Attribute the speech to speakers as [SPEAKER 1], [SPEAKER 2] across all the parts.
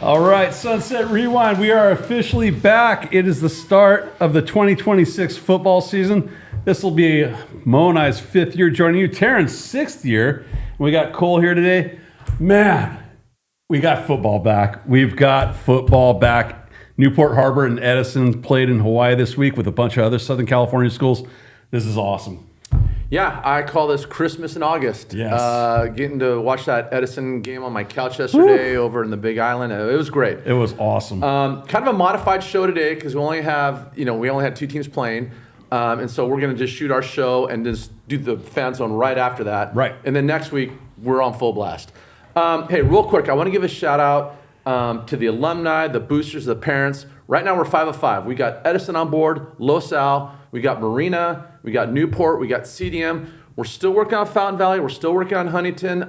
[SPEAKER 1] All right, Sunset Rewind, we are officially back. It is the start of the 2026 football season. This will be Moe and I's 5th year joining you, Teran's 6th year. We got Cole here today. Man, we got football back. We've got football back. Newport Harbor and Edison played in Hawaii this week with a bunch of other Southern California schools. This is awesome.
[SPEAKER 2] Yeah, I call this Christmas in August.
[SPEAKER 1] Yes.
[SPEAKER 2] Getting to watch that Edison game on my couch yesterday over in the Big Island. It was great.
[SPEAKER 1] It was awesome.
[SPEAKER 2] Kind of a modified show today because we only had 2 teams playing. And so we're going to just shoot our show and just do the fan zone right after that.
[SPEAKER 1] Right.
[SPEAKER 2] And then next week, we're on full blast. Hey, real quick, I want to give a shout out to the alumni, the boosters, the parents. Right now, we're 5 of 5. We got Edison on board, Los Al, we got Marina, we got Newport, we got CDM. We're still working on Fountain Valley. We're still working on Huntington.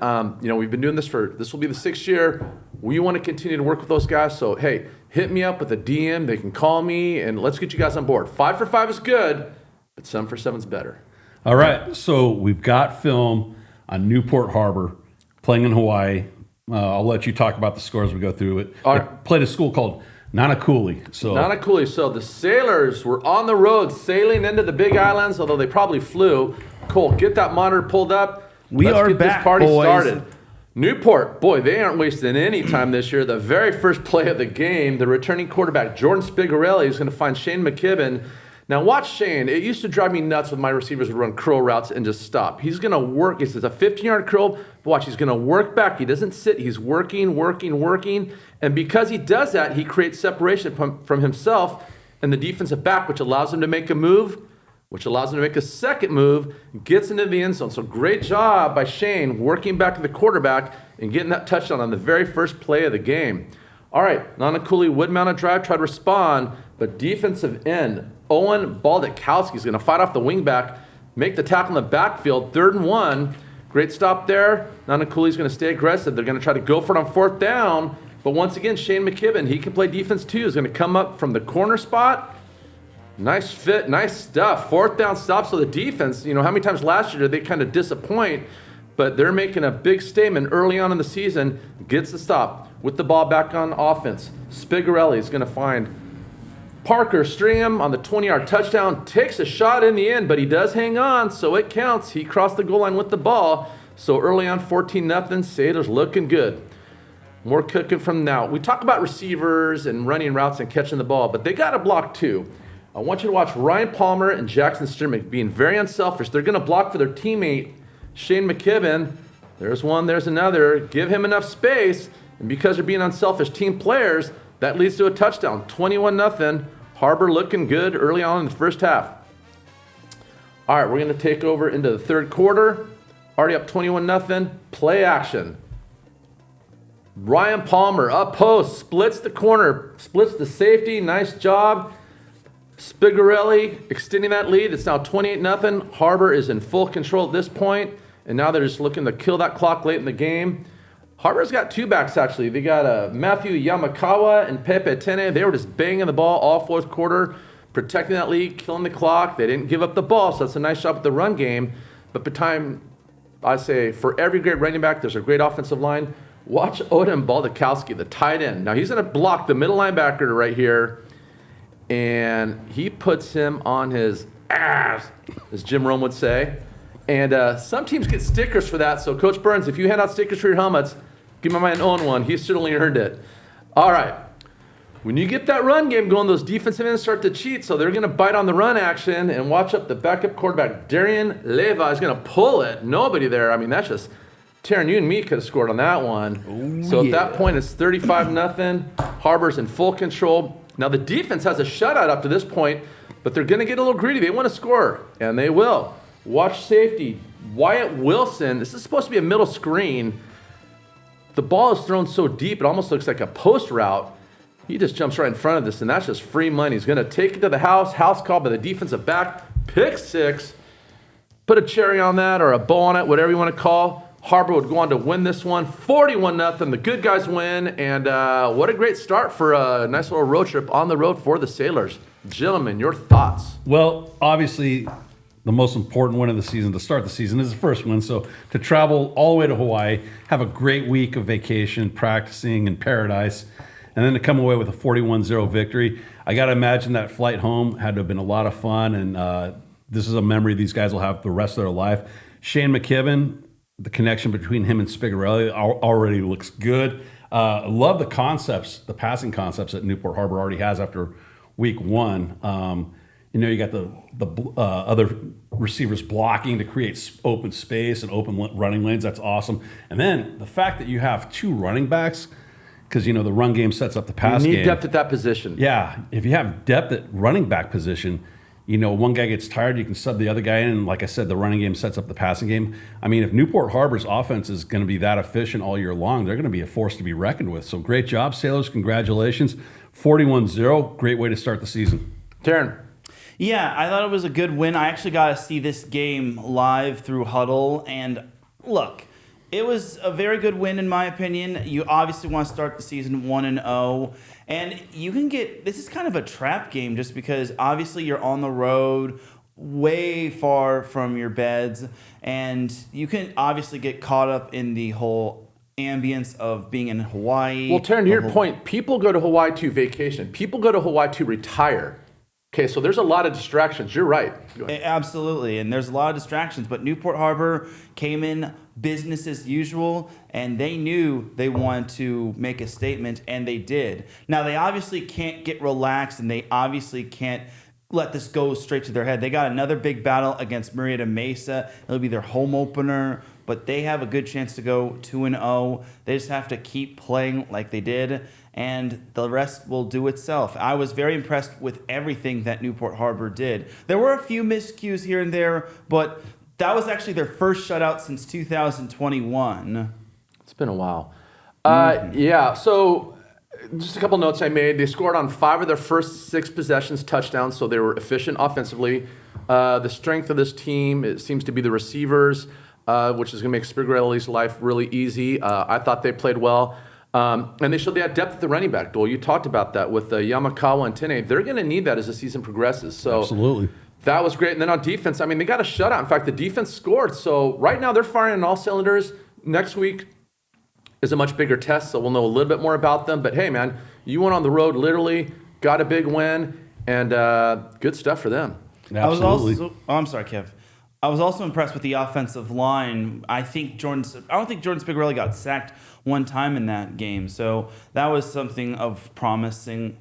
[SPEAKER 2] We've been doing this will be the 6th year. We want to continue to work with those guys. So, hey, hit me up with a DM. They can call me, and let's get you guys on board. 5 for 5 is good, but 7 for 7 is better.
[SPEAKER 1] All right, so we've got film on Newport Harbor playing in Hawaii. I'll let you talk about the score as we go through it.
[SPEAKER 2] All
[SPEAKER 1] They
[SPEAKER 2] right.
[SPEAKER 1] played a school called Nanakuli.
[SPEAKER 2] Nanakuli. So the Sailors were on the road sailing into the Big Islands, although they probably flew. Cole, get that monitor pulled up.
[SPEAKER 1] We
[SPEAKER 2] Let's
[SPEAKER 1] are
[SPEAKER 2] get
[SPEAKER 1] back,
[SPEAKER 2] this party
[SPEAKER 1] boys.
[SPEAKER 2] started. Newport, boy, they aren't wasting any time this year. The very first play of the game, the returning quarterback, Jordan Spigarelli, is going to find Shane McKibben. Now watch Shane. It used to drive me nuts when my receivers would run curl routes and just stop. He's going to work. It's a 15-yard curl. But watch, he's going to work back. He doesn't sit. He's working. And because he does that, he creates separation from himself and the defensive back, which allows him to make a move, which allows him to make a second move, gets into the end zone. So great job by Shane working back to the quarterback and getting that touchdown on the very first play of the game. All right, Nanakuli wood-mounted drive, tried to respond, but defensive end, Owen Baldakowski is going to fight off the wingback, make the tackle in the backfield, 3rd and 1. Great stop there. Nanakuli is going to stay aggressive. They're going to try to go for it on 4th down. But once again, Shane McKibben, he can play defense too, is going to come up from the corner spot. Nice fit, nice stuff. 4th down stop. So the defense, how many times last year did they kind of disappoint? But they're making a big statement early on in the season, gets the stop with the ball back on offense. Spigarelli is going to find Parker Stringham on the 20-yard touchdown, takes a shot in the end, but he does hang on, so it counts. He crossed the goal line with the ball. So early on, 14-0, Sailors looking good. More cooking from now. We talk about receivers and running routes and catching the ball, but they got to block too. I want you to watch Ryan Palmer and Jackson Sturmick being very unselfish. They're going to block for their teammate, Shane McKibben. There's one, there's another. Give him enough space, and because they're being unselfish team players, that leads to a touchdown. 21-0. Harbor looking good early on in the first half. All right, we're going to take over into the 3rd quarter. Already up 21-0. Play action. Ryan Palmer up post, splits the corner, splits the safety. Nice job. Spigarelli extending that lead. It's now 28-0. Harbor is in full control at this point, and now they're just looking to kill that clock late in the game. Harbor's got 2 backs, actually. They got Matthew Yamakawa and Pepe Tene. They were just banging the ball all 4th quarter, protecting that lead, killing the clock. They didn't give up the ball, so that's a nice job with the run game. But by time, I say, for every great running back, there's a great offensive line. Watch Odin Baldakowski, the tight end. Now, he's going to block the middle linebacker right here, and he puts him on his ass, as Jim Rome would say. And some teams get stickers for that. So, Coach Burns, if you hand out stickers for your helmets, give my man Owen one. He certainly earned it. All right. When you get that run game going, those defensive ends start to cheat. So they're going to bite on the run action and watch up the backup quarterback. Darian Leva is going to pull it. Nobody there. I mean, that's just Teran, you and me could have scored on that one. So at that point, it's 35-0. Harbor's in full control. Now, the defense has a shutout up to this point, but they're going to get a little greedy. They want to score, and they will. Watch safety. Wyatt Wilson. This is supposed to be a middle screen. The ball is thrown so deep, it almost looks like a post route. He just jumps right in front of this, and that's just free money. He's going to take it to the house. House call by the defensive back. Pick 6. Put a cherry on that or a bow on it, whatever you want to call. Harbor would go on to win this one, 41-0. The good guys win, and what a great start for a nice little road trip on the road for the Sailors. Gentlemen, your thoughts?
[SPEAKER 1] Well, obviously, the most important win of the season to start the season is the first one. So to travel all the way to Hawaii, have a great week of vacation, practicing in paradise, and then to come away with a 41-0 victory. I got to imagine that flight home had to have been a lot of fun, and this is a memory these guys will have the rest of their life. Shane McKibben, the connection between him and Spigarelli already looks good. I love the concepts, the passing concepts that Newport Harbor already has after week one. You got the other receivers blocking to create open space and open running lanes. That's awesome. And then the fact that you have two running backs, because the run game sets up the pass game.
[SPEAKER 2] You need depth at that position.
[SPEAKER 1] Yeah, if you have depth at running back position, one guy gets tired, you can sub the other guy in, and like I said, the running game sets up the passing game. I mean, if Newport Harbor's offense is going to be that efficient all year long, they're going to be a force to be reckoned with. So great job, Sailors. Congratulations. 41-0, great way to start the season.
[SPEAKER 2] Teran.
[SPEAKER 3] Yeah, I thought it was a good win. I actually got to see this game live through Huddle, and look, it was a very good win in my opinion. You obviously want to start the season 1-0. And you can this is kind of a trap game just because obviously you're on the road, way far from your beds, and you can obviously get caught up in the whole ambience of being in Hawaii.
[SPEAKER 2] Well, Teran, to your point, people go to Hawaii to vacation. People go to Hawaii to retire. Okay, so there's a lot of distractions. You're right.
[SPEAKER 3] Absolutely, and there's a lot of distractions, but Newport Harbor came in business as usual, and they knew they wanted to make a statement, and they did. Now, they obviously can't get relaxed, and they obviously can't let this go straight to their head. They got another big battle against Murrieta Mesa. It'll be their home opener, but they have a good chance to go 2-0. They just have to keep playing like they did, and the rest will do itself. I was very impressed with everything that Newport Harbor did. There were a few miscues here and there, but that was actually their first shutout since 2021.
[SPEAKER 2] It's been a while. Yeah, so just a couple notes I made. They scored on 5 of their first 6 possessions touchdowns, so they were efficient offensively. The strength of this team, it seems to be the receivers, which is going to make Spigarelli's life really easy. I thought they played well. And they showed they had depth at the running back, Dole. You talked about that with Yamakawa and Tene. They're going to need that as the season progresses. So
[SPEAKER 1] absolutely.
[SPEAKER 2] That was great. And then on defense, I mean, they got a shutout. In fact, the defense scored. So right now they're firing on all cylinders. Next week is a much bigger test, so we'll know a little bit more about them. But hey, man, you went on the road literally, got a big win, and good stuff for them.
[SPEAKER 1] Absolutely.
[SPEAKER 3] I'm sorry, Kev. I was also impressed with the offensive line. I don't think Jordan Spigarelli got sacked one time in that game, so that was something of promising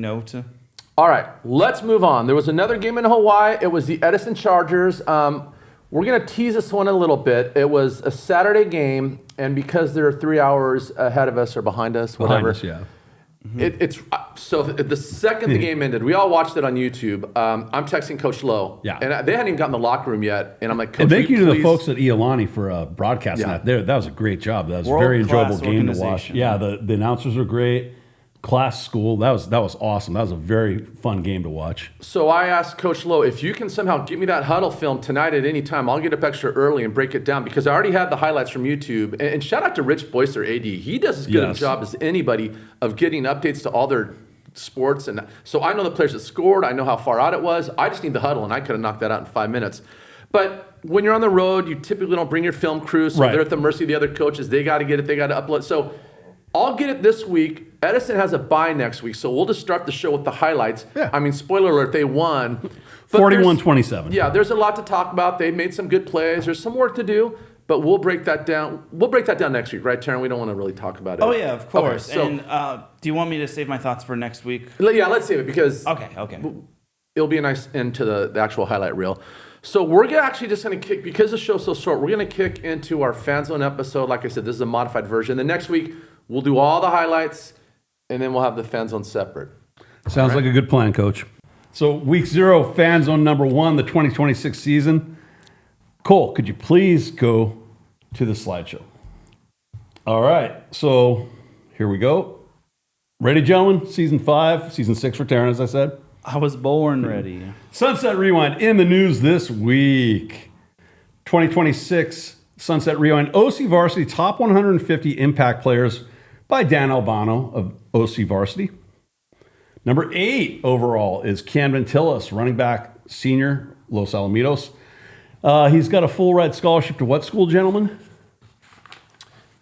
[SPEAKER 3] note.
[SPEAKER 2] All right, let's move on. There was another game in Hawaii. It was the Edison Chargers. We're going to tease this one a little bit. It was a Saturday game, and because they're 3 hours ahead of us or behind us, whatever.
[SPEAKER 1] Behind us, yeah.
[SPEAKER 2] So the second the game ended, we all watched it on YouTube. I'm texting Coach Lowe, and they hadn't even gotten in the locker room yet. And I'm like, Coach,
[SPEAKER 1] and thank you to the folks at Iolani for broadcasting that. That was a great job. That was a very enjoyable game to watch. Yeah, the announcers were great. Class school. That was awesome. That was a very fun game to watch.
[SPEAKER 2] So I asked Coach Lowe, if you can somehow get me that huddle film tonight at any time, I'll get up extra early and break it down, because I already had the highlights from YouTube. And shout out to Rich Boyster, AD. He does as good a job as anybody of getting updates to all their sports. And so I know the players that scored. I know how far out it was. I just need the huddle, and I could have knocked that out in 5 minutes. But when you're on the road, you typically don't bring your film crew, so they're at the mercy of the other coaches. They got to get it. They got to upload. So I'll get it this week. Edison has a bye next week, so we'll just start the show with the highlights. Yeah. I mean, spoiler alert, they won.
[SPEAKER 1] 41-27.
[SPEAKER 2] Yeah, there's a lot to talk about. They made some good plays. There's some work to do, but we'll break that down. We'll break that down next week, right, Teran? We don't want to really talk about it.
[SPEAKER 3] Oh, yeah, of course.
[SPEAKER 2] Okay,
[SPEAKER 3] so, and do you want me to save my thoughts for next week?
[SPEAKER 2] Yeah, let's save it, because
[SPEAKER 3] Okay.
[SPEAKER 2] It'll be a nice end to the actual highlight reel. So we're actually just going to kick, because the show's so short, we're going to kick into our Fanzone episode. Like I said, this is a modified version. The next week, we'll do all the highlights, and then we'll have the Fanzone separate.
[SPEAKER 1] Sounds like a good plan, Coach. So week 0, Fanzone number 1, the 2026 season. Cole, could you please go to the slideshow? All right, so here we go. Ready, gentlemen? Season 5, Season 6 for Teran, as I said.
[SPEAKER 3] I was born ready.
[SPEAKER 1] Sunset Rewind in the news this week. 2026 Sunset Rewind, OCVarsity Top 150 Impact Players by Dan Albano of OCVarsity. Number 8 overall is Camden Tillis, running back, senior, Los Alamitos. He's got a full ride scholarship to what school, gentlemen?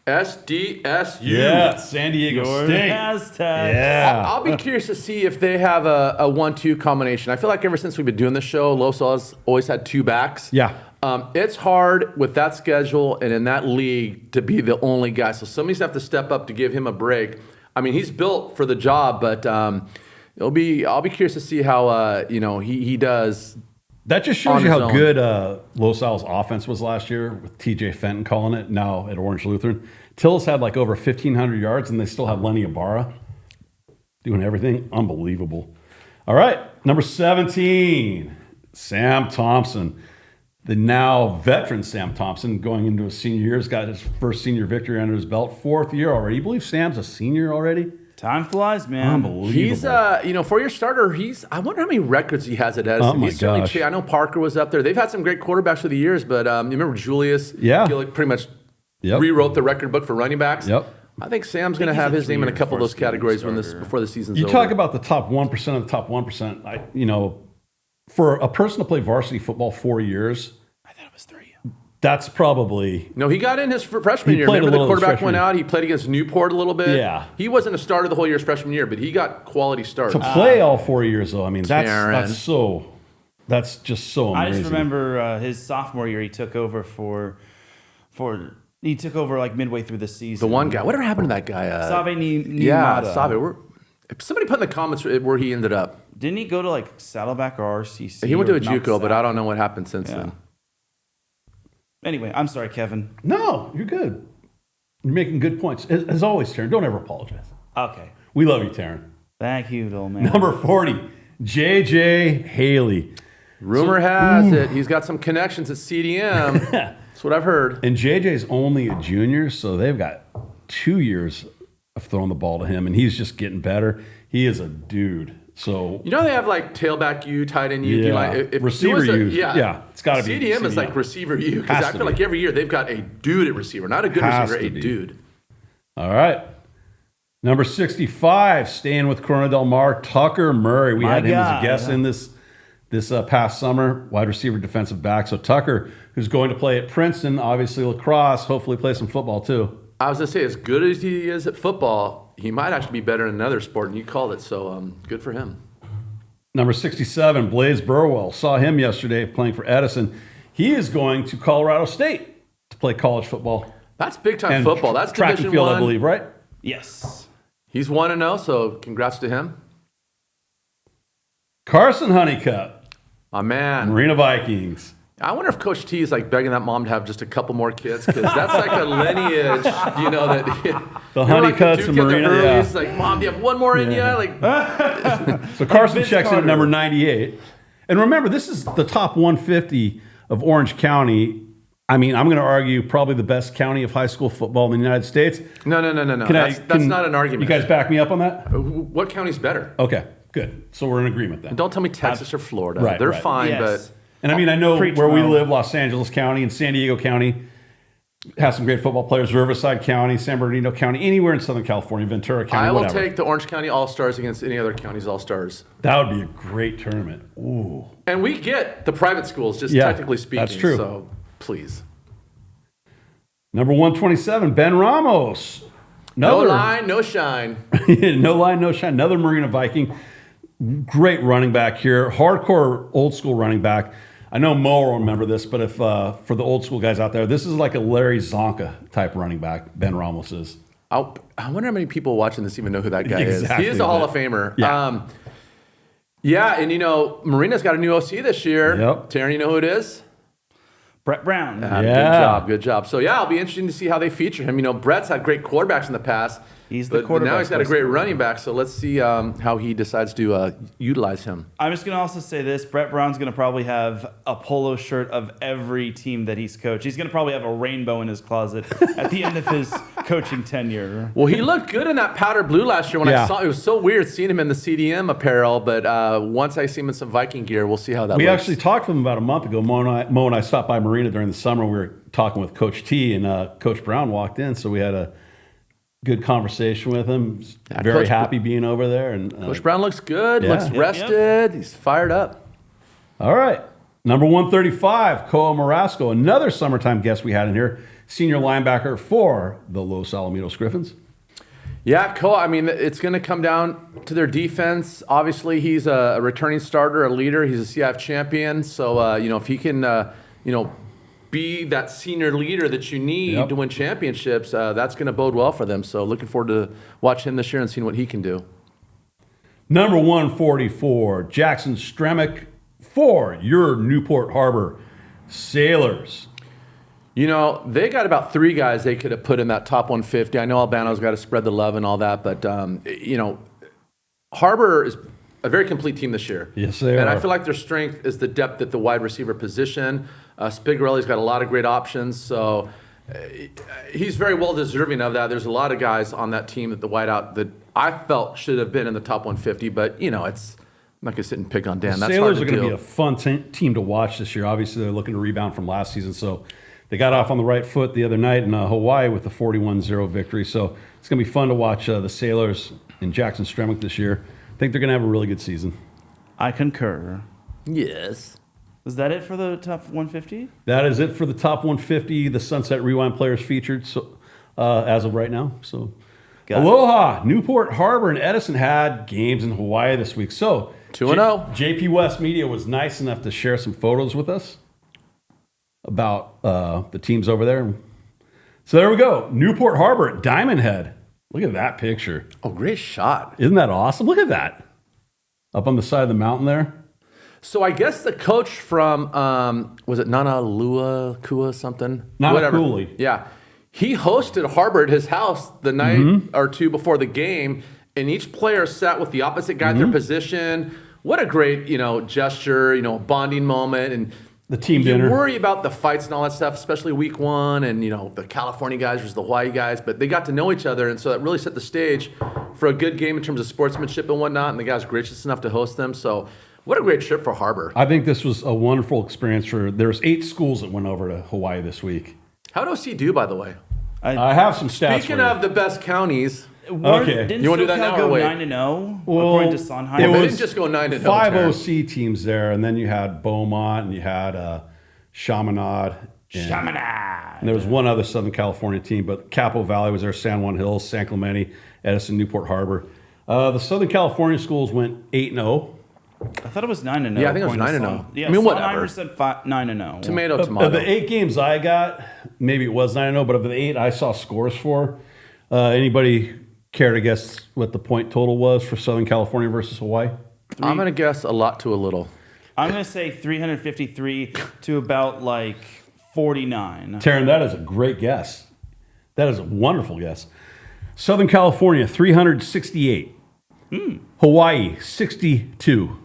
[SPEAKER 2] SDSU.
[SPEAKER 1] Yeah, San Diego State.
[SPEAKER 3] Aztecs.
[SPEAKER 1] Yeah.
[SPEAKER 2] I'll be curious to see if they have a 1-2 combination. I feel like ever since we've been doing this show, Los has always had 2 backs.
[SPEAKER 1] Yeah.
[SPEAKER 2] It's hard with that schedule and in that league to be the only guy. So somebody's have to step up to give him a break. I mean, he's built for the job, but I'll be curious to see how he does.
[SPEAKER 1] That just shows you how good Los Al's offense was last year with TJ Fenton calling it, now at Orange Lutheran. Tillis had like over 1,500 yards, and they still have Lenny Ibarra doing everything. Unbelievable. All right, number 17, Sam Thompson. The now veteran Sam Thompson, going into his senior year, has got his first senior victory under his belt. 4th year already. You believe Sam's a senior already?
[SPEAKER 3] Time flies, man.
[SPEAKER 1] Unbelievable.
[SPEAKER 2] He's, 4-year starter. I wonder how many records he has at Edison.
[SPEAKER 1] Oh my
[SPEAKER 2] He's certainly
[SPEAKER 1] gosh.
[SPEAKER 2] I know Parker was up there. They've had some great quarterbacks for the years, but you remember Julius?
[SPEAKER 1] Yeah.
[SPEAKER 2] Gillick pretty much
[SPEAKER 1] Yep.
[SPEAKER 2] rewrote the record book for running backs.
[SPEAKER 1] Yep.
[SPEAKER 2] I think Sam's going to
[SPEAKER 3] he's
[SPEAKER 2] have
[SPEAKER 3] a
[SPEAKER 2] his name in a
[SPEAKER 3] 3-year
[SPEAKER 2] couple of those
[SPEAKER 3] first-year
[SPEAKER 2] categories
[SPEAKER 3] starter.
[SPEAKER 2] before the season's
[SPEAKER 1] You
[SPEAKER 2] over.
[SPEAKER 1] talk about the top 1% of the top 1%. For a person to play varsity football 4 years,
[SPEAKER 3] I thought it was 3.
[SPEAKER 1] that's probably
[SPEAKER 2] No, he got in his freshman year.
[SPEAKER 1] played a
[SPEAKER 2] Remember the
[SPEAKER 1] little his
[SPEAKER 2] quarterback
[SPEAKER 1] freshman
[SPEAKER 2] went
[SPEAKER 1] year.
[SPEAKER 2] out. He played against Newport a little bit.
[SPEAKER 1] Yeah.
[SPEAKER 2] He wasn't a starter the whole year his freshman year, but he got quality starts.
[SPEAKER 1] to play all 4 years though. I mean, that's
[SPEAKER 2] Teran.
[SPEAKER 1] that's just so
[SPEAKER 3] I
[SPEAKER 1] amazing.
[SPEAKER 3] just remember his sophomore year, he took over he took over like midway through the season.
[SPEAKER 2] The one guy. Whatever happened to that guy?
[SPEAKER 3] Save
[SPEAKER 2] Yeah,
[SPEAKER 3] Nimata.
[SPEAKER 2] Save. Somebody put in the comments where he ended up.
[SPEAKER 3] Didn't he go to like Saddleback or RCC?
[SPEAKER 2] He went to
[SPEAKER 3] or
[SPEAKER 2] a
[SPEAKER 3] Mount
[SPEAKER 2] JUCO, but I
[SPEAKER 3] Sac?
[SPEAKER 2] don't know what happened since
[SPEAKER 3] Yeah.
[SPEAKER 2] then.
[SPEAKER 3] Anyway, I'm sorry, Kevin.
[SPEAKER 1] No, you're good. You're making good points. As always, Teran, don't ever apologize.
[SPEAKER 3] Okay.
[SPEAKER 1] We love you, Teran.
[SPEAKER 3] Thank you, little man.
[SPEAKER 1] Number 40, JJ Haley.
[SPEAKER 2] Rumor has it he's got some connections at CDM. That's what I've heard.
[SPEAKER 1] And JJ's only a junior, so they've got 2 years of throwing the ball to him, and he's just getting better. He is a dude. So
[SPEAKER 2] You know they have like tailback U, tight end U,
[SPEAKER 1] Yeah.
[SPEAKER 2] D-line. If
[SPEAKER 1] Receiver
[SPEAKER 2] there was
[SPEAKER 1] U.
[SPEAKER 2] Yeah.
[SPEAKER 1] Yeah, it's gotta be
[SPEAKER 2] CDM is
[SPEAKER 1] CDM.
[SPEAKER 2] like receiver U, because
[SPEAKER 1] Has
[SPEAKER 2] I
[SPEAKER 1] to
[SPEAKER 2] feel
[SPEAKER 1] be.
[SPEAKER 2] like every year they've got a dude at receiver. Not a good
[SPEAKER 1] Has
[SPEAKER 2] receiver,
[SPEAKER 1] to
[SPEAKER 2] a
[SPEAKER 1] be.
[SPEAKER 2] dude.
[SPEAKER 1] all right. Number 65, staying with Corona Del Mar, Tucker Murray. We
[SPEAKER 3] My
[SPEAKER 1] had him as
[SPEAKER 3] guy,
[SPEAKER 1] a guest
[SPEAKER 3] yeah.
[SPEAKER 1] in this past summer, wide receiver, defensive back. So Tucker, who's going to play at Princeton, obviously lacrosse, hopefully play some football too.
[SPEAKER 2] I was going to say, as good as he is at football, he might actually be better in another sport, and you called it, so good for him.
[SPEAKER 1] Number 67, Blaze Burwell. Saw him yesterday playing for Edison. He is going to Colorado State to play college football.
[SPEAKER 2] That's big-time
[SPEAKER 1] And
[SPEAKER 2] football. That's
[SPEAKER 1] track and
[SPEAKER 2] Division
[SPEAKER 1] field,
[SPEAKER 2] I.
[SPEAKER 1] I believe, right?
[SPEAKER 3] Yes.
[SPEAKER 2] He's 1-0, so congrats to him.
[SPEAKER 1] Carson Honeycutt,
[SPEAKER 2] My man.
[SPEAKER 1] Marina Vikings.
[SPEAKER 2] I wonder if Coach T is like begging that mom to have just a couple more kids, because that's like a lineage, that
[SPEAKER 1] The
[SPEAKER 2] like
[SPEAKER 1] Honeycutts and Marina, yeah.
[SPEAKER 2] He's like, Mom, do you have one more in you? Like,
[SPEAKER 1] So Carson
[SPEAKER 3] Vince
[SPEAKER 1] checks in at
[SPEAKER 3] Carter.
[SPEAKER 1] number 98. And remember, this is the top 150 of Orange County. I mean, I'm going to argue probably the best county of high school football in the United States.
[SPEAKER 2] no. That's not an argument.
[SPEAKER 1] You guys back me up on that?
[SPEAKER 2] What county's better?
[SPEAKER 1] Okay, good. So we're in agreement then.
[SPEAKER 2] Don't tell me Texas or Florida.
[SPEAKER 1] Right,
[SPEAKER 2] They're
[SPEAKER 1] right.
[SPEAKER 2] fine,
[SPEAKER 3] Yes.
[SPEAKER 1] And I mean, I know
[SPEAKER 3] Preach,
[SPEAKER 1] where we
[SPEAKER 3] Mo.
[SPEAKER 1] live, Los Angeles County and San Diego County has some great football players. Riverside County, San Bernardino County, anywhere in Southern California, Ventura
[SPEAKER 2] but
[SPEAKER 1] County,
[SPEAKER 2] I will
[SPEAKER 1] whatever.
[SPEAKER 2] take the Orange County All-Stars against any other county's All-Stars.
[SPEAKER 1] That would be a great tournament. Ooh.
[SPEAKER 2] And we get the private schools, just
[SPEAKER 1] Yeah,
[SPEAKER 2] technically speaking.
[SPEAKER 1] that's true.
[SPEAKER 2] So, please.
[SPEAKER 1] Number 127, Ben Ramos.
[SPEAKER 2] No line, no shine.
[SPEAKER 1] No line, no shine. Another Marina Viking. Great running back here. Hardcore old school running back. I know Mo will remember this, but if for the old school guys out there, this is like a Larry Zonka type running back, Ben Ramos is.
[SPEAKER 2] I wonder how many people watching this even know who that guy
[SPEAKER 1] Exactly.
[SPEAKER 2] is. He is a Hall of Famer.
[SPEAKER 1] Yeah.
[SPEAKER 2] And Marina's got a new OC this year.
[SPEAKER 1] Yep.
[SPEAKER 2] Teran, you know who it is?
[SPEAKER 3] Brett Brown.
[SPEAKER 1] Yeah.
[SPEAKER 2] Good job. So, I'll be interested to see how they feature him. Brett's had great quarterbacks in the past.
[SPEAKER 3] He's the
[SPEAKER 2] But
[SPEAKER 3] quarterback.
[SPEAKER 2] now he's got a great running back, so let's see how he decides to utilize him.
[SPEAKER 3] I'm just going to also say this. Brett Brown's going to probably have a polo shirt of every team that he's coached. He's going to probably have a rainbow in his closet at the end of his coaching tenure.
[SPEAKER 2] Well, he looked good in that powder blue last year when I saw it. Was so weird seeing him in the CDM apparel, but once I see him in some Viking gear, we'll see how that
[SPEAKER 1] We
[SPEAKER 2] looks.
[SPEAKER 1] actually talked to him about a month ago. Mo and I stopped by Marina during the summer. We were talking with Coach T, and Coach Brown walked in, so we had a good conversation with him. Very happy being over there. And
[SPEAKER 2] Coach Brown looks good, looks
[SPEAKER 3] Yep,
[SPEAKER 2] rested, he's fired up.
[SPEAKER 1] all right. Number 135, Koa Marasco, another summertime guest we had in here, senior linebacker for the Los Alamitos Griffins.
[SPEAKER 2] Yeah, Koa, I mean, it's going to come down to their defense. Obviously, he's a returning starter, a leader. He's a CIF champion. So, if he can, be that senior leader that you need to win championships, that's going to bode well for them. So looking forward to watch him this year and seeing what he can do.
[SPEAKER 1] Number 144, Jackson Stremick for your Newport Harbor Sailors.
[SPEAKER 2] They got about 3 guys they could have put in that top 150. I know Albano's got to spread the love and all that, but, Harbor is a very complete team this year.
[SPEAKER 1] Yes, they
[SPEAKER 2] and
[SPEAKER 1] are.
[SPEAKER 2] I feel like their strength is the depth at the wide receiver position. Spigarelli's got a lot of great options, so he's very well deserving of that. There's a lot of guys on that team at the wideout that I felt should have been in the top 150, but, I'm not going to sit and pick on Dan. That's hard
[SPEAKER 1] Sailors
[SPEAKER 2] to
[SPEAKER 1] are going to
[SPEAKER 2] do.
[SPEAKER 1] be a fun team to watch this year. Obviously, they're looking to rebound from last season, so they got off on the right foot the other night in Hawaii with the 41-0 victory. So it's going to be fun to watch the Sailors and Jackson Stremick this year. I think they're going to have a really good season.
[SPEAKER 3] I concur.
[SPEAKER 2] Yes.
[SPEAKER 3] Is that it for the top 150?
[SPEAKER 1] That is it for the top 150, the Sunset Rewind players featured as of right now. So,
[SPEAKER 3] Got it.
[SPEAKER 1] Aloha, Newport Harbor and Edison had games in Hawaii this week. So,
[SPEAKER 2] 2-0.
[SPEAKER 1] JP West Media was nice enough to share some photos with us about the teams over there. So there we go. Newport Harbor at Diamond Head. Look at that picture.
[SPEAKER 2] Oh, great shot.
[SPEAKER 1] Isn't that awesome? Look at that. Up on the side of the mountain there.
[SPEAKER 2] So I guess the coach from, was it Nanakuli something?
[SPEAKER 1] Nanakuli.
[SPEAKER 2] Whatever. Yeah. He hosted Harbor at his house the night or two before the game, and each player sat with the opposite guy at their position. What a great, gesture, bonding moment. And
[SPEAKER 1] The team
[SPEAKER 2] you
[SPEAKER 1] dinner.
[SPEAKER 2] worry about the fights and all that stuff, especially week 1 and, the California guys versus the Hawaii guys, but they got to know each other, and so that really set the stage for a good game in terms of sportsmanship and whatnot, and the guys gracious enough to host them. So what a great trip for Harbor.
[SPEAKER 1] I think this was a wonderful experience there's 8 schools that went over to Hawaii this week.
[SPEAKER 2] How'd OC do, by the way?
[SPEAKER 1] I have some stats
[SPEAKER 2] Speaking
[SPEAKER 1] for you.
[SPEAKER 2] of the best counties,
[SPEAKER 1] Okay.
[SPEAKER 3] Didn't
[SPEAKER 2] You wanna do that
[SPEAKER 3] SoCal
[SPEAKER 2] now or
[SPEAKER 3] go
[SPEAKER 2] wait?
[SPEAKER 3] 9-0
[SPEAKER 1] Well,
[SPEAKER 3] according to Sondheim?
[SPEAKER 1] it
[SPEAKER 2] they
[SPEAKER 1] was
[SPEAKER 2] didn't just go 9-0.
[SPEAKER 1] 5
[SPEAKER 2] Teran.
[SPEAKER 1] OC teams there, and then you had Beaumont, and you had Chaminade. And there was one other Southern California team, but Capo Valley was there, San Juan Hills, San Clemente, Edison, Newport Harbor. The Southern California schools went 8-0.
[SPEAKER 3] I thought it was 9-0.
[SPEAKER 2] Yeah, I think it was
[SPEAKER 3] according to
[SPEAKER 2] 9-0.
[SPEAKER 3] Sondheim. Yeah,
[SPEAKER 2] I mean,
[SPEAKER 3] Sondheimer
[SPEAKER 2] whatever.
[SPEAKER 3] said 9-0.
[SPEAKER 2] Tomato.
[SPEAKER 1] Of the 8 games I got, maybe it was 9-0, but of the 8 I saw scores for. Anybody care to guess what the point total was for Southern California versus Hawaii?
[SPEAKER 2] I'm going to guess a lot to a little.
[SPEAKER 3] I'm going to say 353 to about 49.
[SPEAKER 1] Teran, that is a great guess. That is a wonderful guess. Southern California, 368. Hawaii, 62.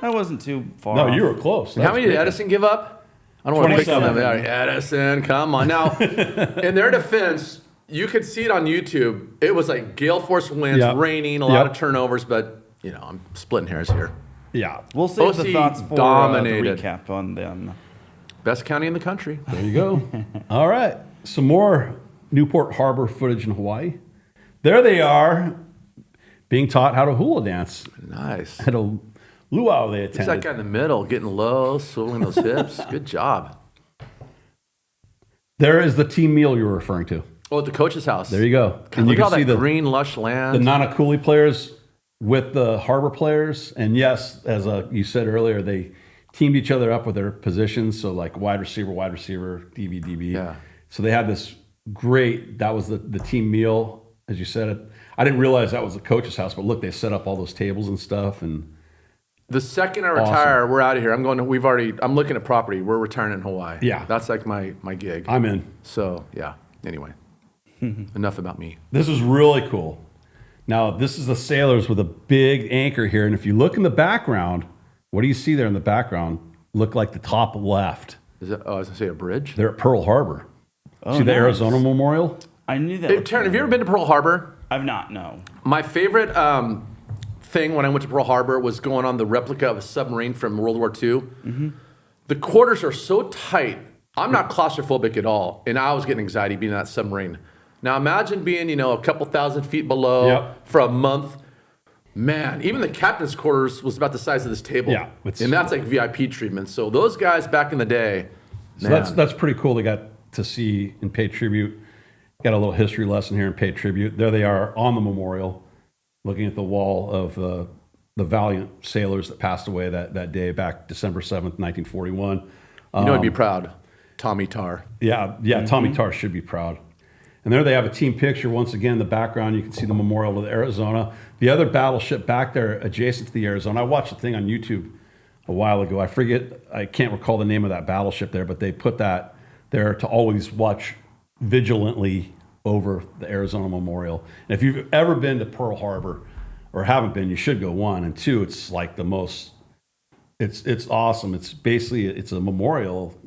[SPEAKER 3] That wasn't too far
[SPEAKER 1] No,
[SPEAKER 3] off.
[SPEAKER 1] you were close.
[SPEAKER 2] How many did Edison give up? I don't want to pick on them.
[SPEAKER 1] 27.
[SPEAKER 2] Edison, come on. Now, in their defense, you could see it on YouTube. It was like gale force winds,
[SPEAKER 1] Yep.
[SPEAKER 2] raining, a lot
[SPEAKER 1] Yep.
[SPEAKER 2] of turnovers, but, I'm splitting hairs here.
[SPEAKER 1] Yeah.
[SPEAKER 3] We'll save the
[SPEAKER 2] OC
[SPEAKER 3] thoughts for
[SPEAKER 2] dominated.
[SPEAKER 3] the recap on them.
[SPEAKER 2] Best county in the country.
[SPEAKER 1] There you go. All right. Some more Newport Harbor footage in Hawaii. There they are, being taught how to hula dance
[SPEAKER 2] Nice.
[SPEAKER 1] at a luau they
[SPEAKER 2] Who's that
[SPEAKER 1] attended.
[SPEAKER 2] guy in the middle, getting low, swiveling those hips? Good job.
[SPEAKER 1] There is the team meal you were referring to.
[SPEAKER 2] Oh, at the coach's house.
[SPEAKER 1] There you go.
[SPEAKER 2] God,
[SPEAKER 1] And you
[SPEAKER 2] look at all
[SPEAKER 1] can see
[SPEAKER 2] that
[SPEAKER 1] the
[SPEAKER 2] green, lush
[SPEAKER 1] the
[SPEAKER 2] land.
[SPEAKER 1] Nanakuli players with the Harbor players. And yes, as you said earlier, they teamed each other up with their positions. So like wide receiver, DB, DB.
[SPEAKER 2] Yeah.
[SPEAKER 1] So they had this great, that was the team meal, as you said it. I didn't realize that was the coach's house, but look, they set up all those tables and stuff. And
[SPEAKER 2] The second I retire, we're out of here. I'm looking at property. We're retiring in Hawaii.
[SPEAKER 1] Yeah.
[SPEAKER 2] That's like my gig.
[SPEAKER 1] I'm in.
[SPEAKER 2] So, yeah. Anyway. Enough about me.
[SPEAKER 1] This is really cool. Now, this is the sailors with a big anchor here. And if you look in the background, what do you see there in the background? Look like the top left.
[SPEAKER 2] Is that, I was going to say a bridge?
[SPEAKER 1] They're at Pearl Harbor.
[SPEAKER 3] Oh,
[SPEAKER 1] See the
[SPEAKER 3] nice.
[SPEAKER 1] Arizona Memorial?
[SPEAKER 3] I knew that.
[SPEAKER 2] Hey, Teran, have you ever been to Pearl Harbor?
[SPEAKER 3] I've not, no.
[SPEAKER 2] My favorite thing when I went to Pearl Harbor was going on the replica of a submarine from World War II. Mm-hmm. The quarters are so tight. I'm not claustrophobic at all, and I was getting anxiety being in that submarine. Now imagine being, a couple thousand feet below for a month. Man, even the captain's quarters was about the size of this table.
[SPEAKER 1] Yeah,
[SPEAKER 2] and that's like VIP treatment. So those guys back in the day,
[SPEAKER 1] So that's pretty cool. They got to see and pay tribute. Got a little history lesson here and pay tribute. There they are on the memorial, looking at the wall of the valiant sailors that passed away that day back December 7th, 1941.
[SPEAKER 2] I'd be proud. Tommy Tar.
[SPEAKER 1] Yeah, Tommy Tar should be proud. And there they have a team picture. Once again, in the background, you can see the memorial of the Arizona. The other battleship back there adjacent to the Arizona. I watched a thing on YouTube a while ago. I can't recall the name of that battleship there, but they put that there to always watch vigilantly over the Arizona Memorial. And if you've ever been to Pearl Harbor or haven't been, you should go. 1 and 2. It's like the most. It's awesome. It's basically a memorial.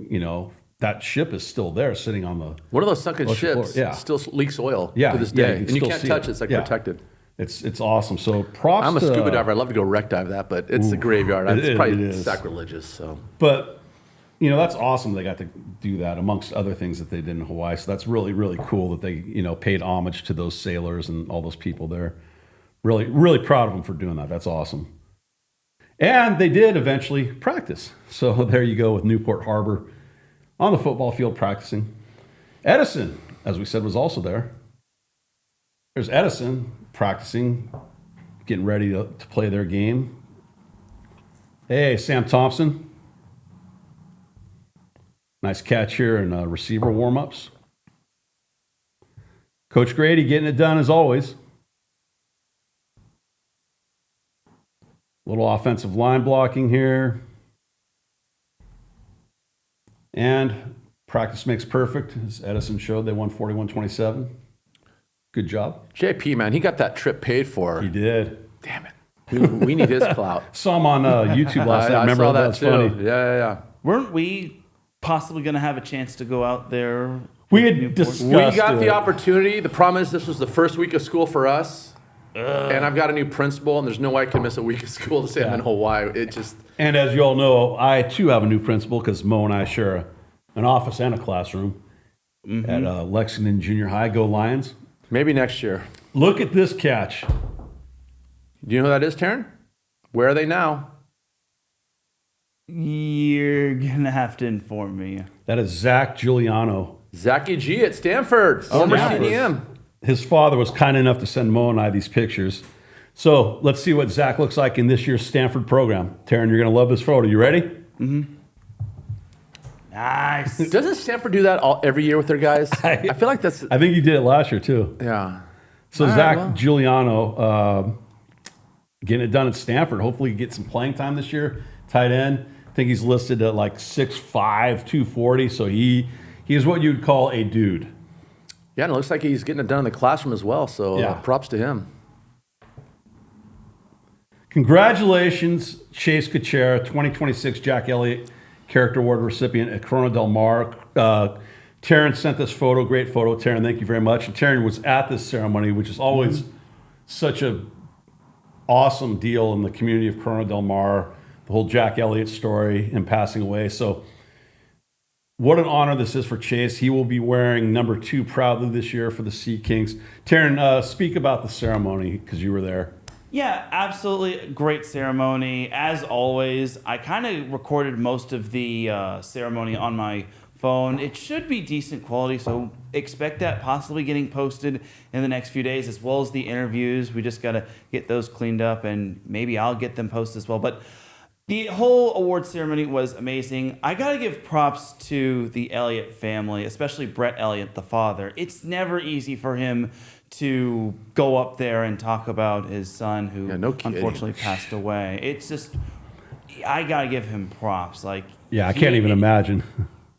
[SPEAKER 1] That ship is still there, sitting on the.
[SPEAKER 2] One of those sunken
[SPEAKER 1] ocean
[SPEAKER 2] ships
[SPEAKER 1] floor. Yeah.
[SPEAKER 2] still leaks oil
[SPEAKER 1] Yeah,
[SPEAKER 2] to this
[SPEAKER 1] yeah,
[SPEAKER 2] day,
[SPEAKER 1] you can
[SPEAKER 2] and you
[SPEAKER 1] still
[SPEAKER 2] can't
[SPEAKER 1] see
[SPEAKER 2] touch
[SPEAKER 1] it.
[SPEAKER 2] it. It's like
[SPEAKER 1] Yeah.
[SPEAKER 2] protected.
[SPEAKER 1] It's awesome. So props.
[SPEAKER 2] I'm a
[SPEAKER 1] to,
[SPEAKER 2] scuba diver. I'd love to go wreck dive that, but it's a graveyard. It's probably sacrilegious. So,
[SPEAKER 1] But that's awesome. They got to do that amongst other things that they did in Hawaii. So that's really, really cool that they paid homage to those sailors and all those people there. Really, really proud of them for doing that. That's awesome. And they did eventually practice. So there you go with Newport Harbor on the football field practicing. Edison, as we said, was also there. There's Edison practicing, getting ready to play their game. Hey, Sam Thompson. Nice catch here in receiver warm-ups. Coach Grady getting it done as always. Little offensive line blocking here. And practice makes perfect. As Edison showed, they won 41-27. Good job.
[SPEAKER 2] JP, man, he got that trip paid for.
[SPEAKER 1] He did.
[SPEAKER 2] Damn it. We need his clout.
[SPEAKER 1] Saw him on YouTube last night.
[SPEAKER 2] I
[SPEAKER 1] Remember
[SPEAKER 2] saw
[SPEAKER 1] that?
[SPEAKER 2] that
[SPEAKER 1] That's
[SPEAKER 2] too.
[SPEAKER 1] funny.
[SPEAKER 2] Yeah.
[SPEAKER 3] Weren't we possibly going to have a chance to go out there?
[SPEAKER 1] We had
[SPEAKER 3] Newport?
[SPEAKER 1] discussed
[SPEAKER 2] We got the
[SPEAKER 1] it.
[SPEAKER 2] opportunity. The problem is this was the first week of school for us. And I've got a new principal, and there's no way I can miss a week of school to say I'm in Hawaii. It just...
[SPEAKER 1] And as you all know, I too have a new principal because Moe and I share an office and a classroom at Lexington Junior High. Go Lions.
[SPEAKER 2] Maybe next year.
[SPEAKER 1] Look at this catch.
[SPEAKER 2] Do you know who that is, Teran? Where are they now?
[SPEAKER 3] You're going to have to inform me.
[SPEAKER 1] That is Zach Giuliano.
[SPEAKER 2] Zachy G at Stanford. Former
[SPEAKER 1] yeah.
[SPEAKER 2] CDM.
[SPEAKER 1] His father was kind enough to send Moe and I these pictures. So let's see what Zach looks like in this year's Stanford program. Teran, you're going to love this photo. You ready?
[SPEAKER 3] Nice.
[SPEAKER 2] Doesn't Stanford do that every year with their guys? I feel like that's...
[SPEAKER 1] I think you did it last year too.
[SPEAKER 2] Yeah.
[SPEAKER 1] So
[SPEAKER 2] All right,
[SPEAKER 1] Zach
[SPEAKER 2] well.
[SPEAKER 1] Giuliano getting it done at Stanford. Hopefully he gets some playing time this year. Tight end. I think he's listed at like 6'5", 240. So he is what you'd call a dude.
[SPEAKER 2] Yeah, and it looks like he's getting it done in the classroom as well. So
[SPEAKER 1] Yeah.
[SPEAKER 2] props to him.
[SPEAKER 1] Congratulations, Chase Kuchera, 2026 Jack Elliott Character Award recipient at Corona Del Mar. Teran sent this photo, great photo. Teran, thank you very much. And Teran was at this ceremony, which is always such a awesome deal in the community of Corona Del Mar. The whole Jack Elliott story and passing away. So what an honor this is for Chase. He will be wearing number 2 proudly this year for the Sea Kings. Teran, speak about the ceremony because you were there.
[SPEAKER 3] Yeah, absolutely great ceremony. As always, I kind of recorded most of the ceremony on my phone. It should be decent quality, so expect that possibly getting posted in the next few days, as well as the interviews. We just got to get those cleaned up, and maybe I'll get them posted as well. But the whole award ceremony was amazing. I got to give props to the Elliott family, especially Brett Elliott, the father. It's never easy for him to go up there and talk about his son who unfortunately passed away. It's just, I got to give him props. Like,
[SPEAKER 1] Yeah, I can't even imagine.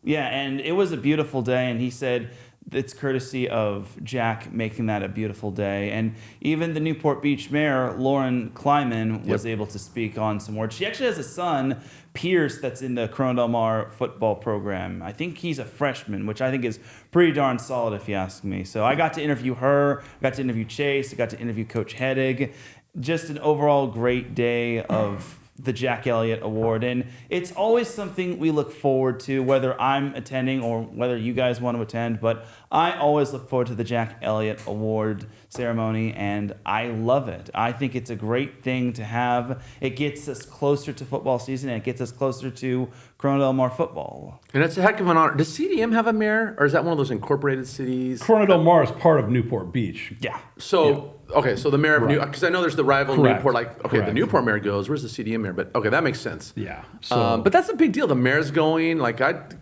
[SPEAKER 3] Yeah, and it was a beautiful day, and he said it's courtesy of Jack making that a beautiful day. And even the Newport Beach mayor, Lauren Kleiman, was able to speak on some words. She actually has a son, Pierce, that's in the Corona Del Mar football program. I think he's a freshman, which I think is pretty darn solid if you ask me. So I got to interview her, got to interview Chase, I got to interview Coach Hedig. Just an overall great day of the Jack Elliott Award. And it's always something we look forward to, whether I'm attending or whether you guys want to attend. But I always look forward to the Jack Elliott Award ceremony, and I love it. I think it's a great thing to have. It gets us closer to football season, and it gets us closer to Corona Del Mar football.
[SPEAKER 2] And it's a heck of an honor. Does CDM have a mayor, or is that one of those incorporated cities?
[SPEAKER 1] Corona Del Mar is part of Newport Beach.
[SPEAKER 3] Yeah.
[SPEAKER 2] So, okay, so the mayor of Newport, because I know there's the rival
[SPEAKER 1] Correct.
[SPEAKER 2] Newport, like, okay,
[SPEAKER 1] Correct.
[SPEAKER 2] the Newport mayor goes, where's the CDM mayor? But, okay, that makes sense.
[SPEAKER 1] Yeah. So,
[SPEAKER 2] But that's a big deal. The mayor's going, like,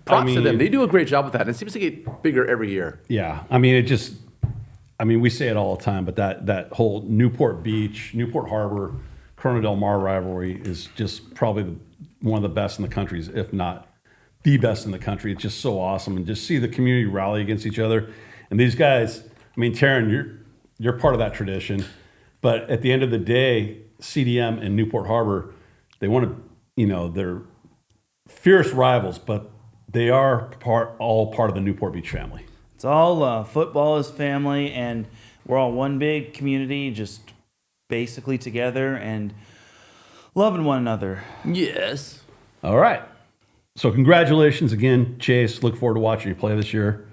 [SPEAKER 2] props to them.
[SPEAKER 1] mean-
[SPEAKER 2] They do a great job with that. And it seems to get bigger every year.
[SPEAKER 1] yeah, I mean, we say it all the time, but that whole Newport Beach, Newport Harbor, Corona Del Mar rivalry is just probably one of the best in the country, if not the best in the country. It's just so awesome, and just see the community rally against each other. And these guys, I mean, Teran, you're part of that tradition, but at the end of the day, CDM and Newport Harbor, they want to, they're fierce rivals, but they are all part of the Newport Beach family.
[SPEAKER 3] It's all football is family, and we're all one big community, just basically together and loving one another.
[SPEAKER 2] Yes.
[SPEAKER 1] All right. So congratulations again, Chase. Look forward to watching you play this year.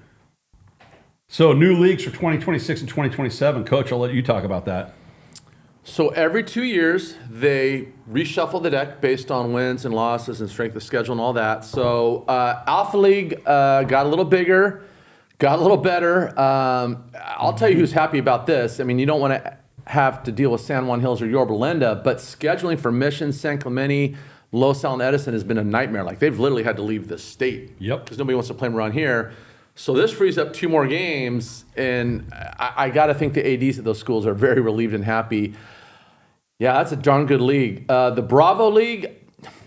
[SPEAKER 1] So new leagues for 2026 and 2027. Coach, I'll let you talk about that.
[SPEAKER 2] So every 2 years, they reshuffle the deck based on wins and losses and strength of schedule and all that. So Alpha League got a little bigger, got a little better. I'll tell you who's happy about this. I mean, you don't want to have to deal with San Juan Hills or Yorba Linda, but scheduling for Mission, San Clemente, Los Al, and Edison has been a nightmare. Like, they've literally had to leave the state.
[SPEAKER 1] Yep.
[SPEAKER 2] Because nobody wants to play them around here. So this frees up 2 more games, and I got to think the ADs at those schools are very relieved and happy. Yeah, that's a darn good league. The Bravo League,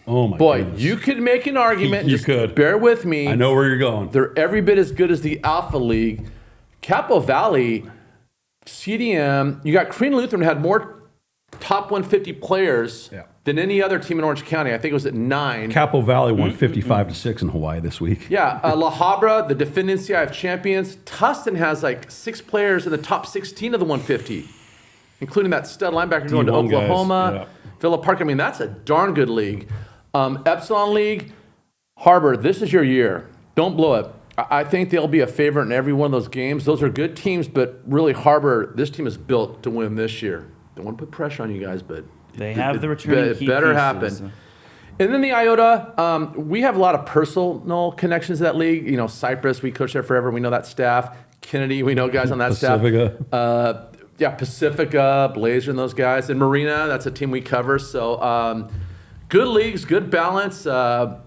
[SPEAKER 1] Oh my
[SPEAKER 2] boy,
[SPEAKER 1] goodness.
[SPEAKER 2] you could make an argument.
[SPEAKER 1] You
[SPEAKER 2] just
[SPEAKER 1] could.
[SPEAKER 2] Bear with me.
[SPEAKER 1] I know where you're going.
[SPEAKER 2] They're every bit as good as the Alpha League. Capo Valley, CDM, you got Crean Lutheran had more top 150 players than any other team in Orange County. I think it was at 9.
[SPEAKER 1] Capo Valley won 55-6 in Hawaii this week.
[SPEAKER 2] Yeah, La Habra, the defending CIF champions. Tustin has like 6 players in the top 16 of the 150, including that stud linebacker going to
[SPEAKER 1] D1 guys,
[SPEAKER 2] Oklahoma.
[SPEAKER 1] yeah.
[SPEAKER 2] Villa Park, I mean, that's a darn good league. Epsilon League, Harbor, this is your year. Don't blow it. I think they'll be a favorite in every one of those games. Those are good teams, but really Harbor, this team is built to win this year. Don't want to put pressure on you guys, but
[SPEAKER 3] They have the returning
[SPEAKER 2] it
[SPEAKER 3] key
[SPEAKER 2] better
[SPEAKER 3] pieces.
[SPEAKER 2] happen. And then the Iota, we have a lot of personal connections to that league. You know, Cypress, we coached there forever. We know that staff. Kennedy, we know guys on that
[SPEAKER 1] Pacifica.
[SPEAKER 2] staff. Pacifica, Blazer, and those guys. And Marina, that's a team we cover. So good leagues, good balance. I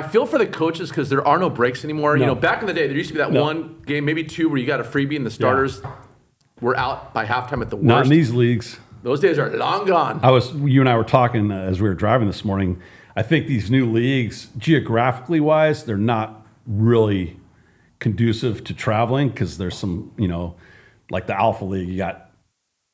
[SPEAKER 2] feel for the coaches because there are no breaks anymore.
[SPEAKER 1] No.
[SPEAKER 2] You know, back in the day, there used to be that
[SPEAKER 1] No.
[SPEAKER 2] one game, maybe 2, where you got a freebie and the starters were out by halftime at the worst.
[SPEAKER 1] Not in these leagues.
[SPEAKER 2] Those days are long gone.
[SPEAKER 1] You and I were talking as we were driving this morning. I think these new leagues, geographically wise, they're not really conducive to traveling because there's some, like the Alpha League, you got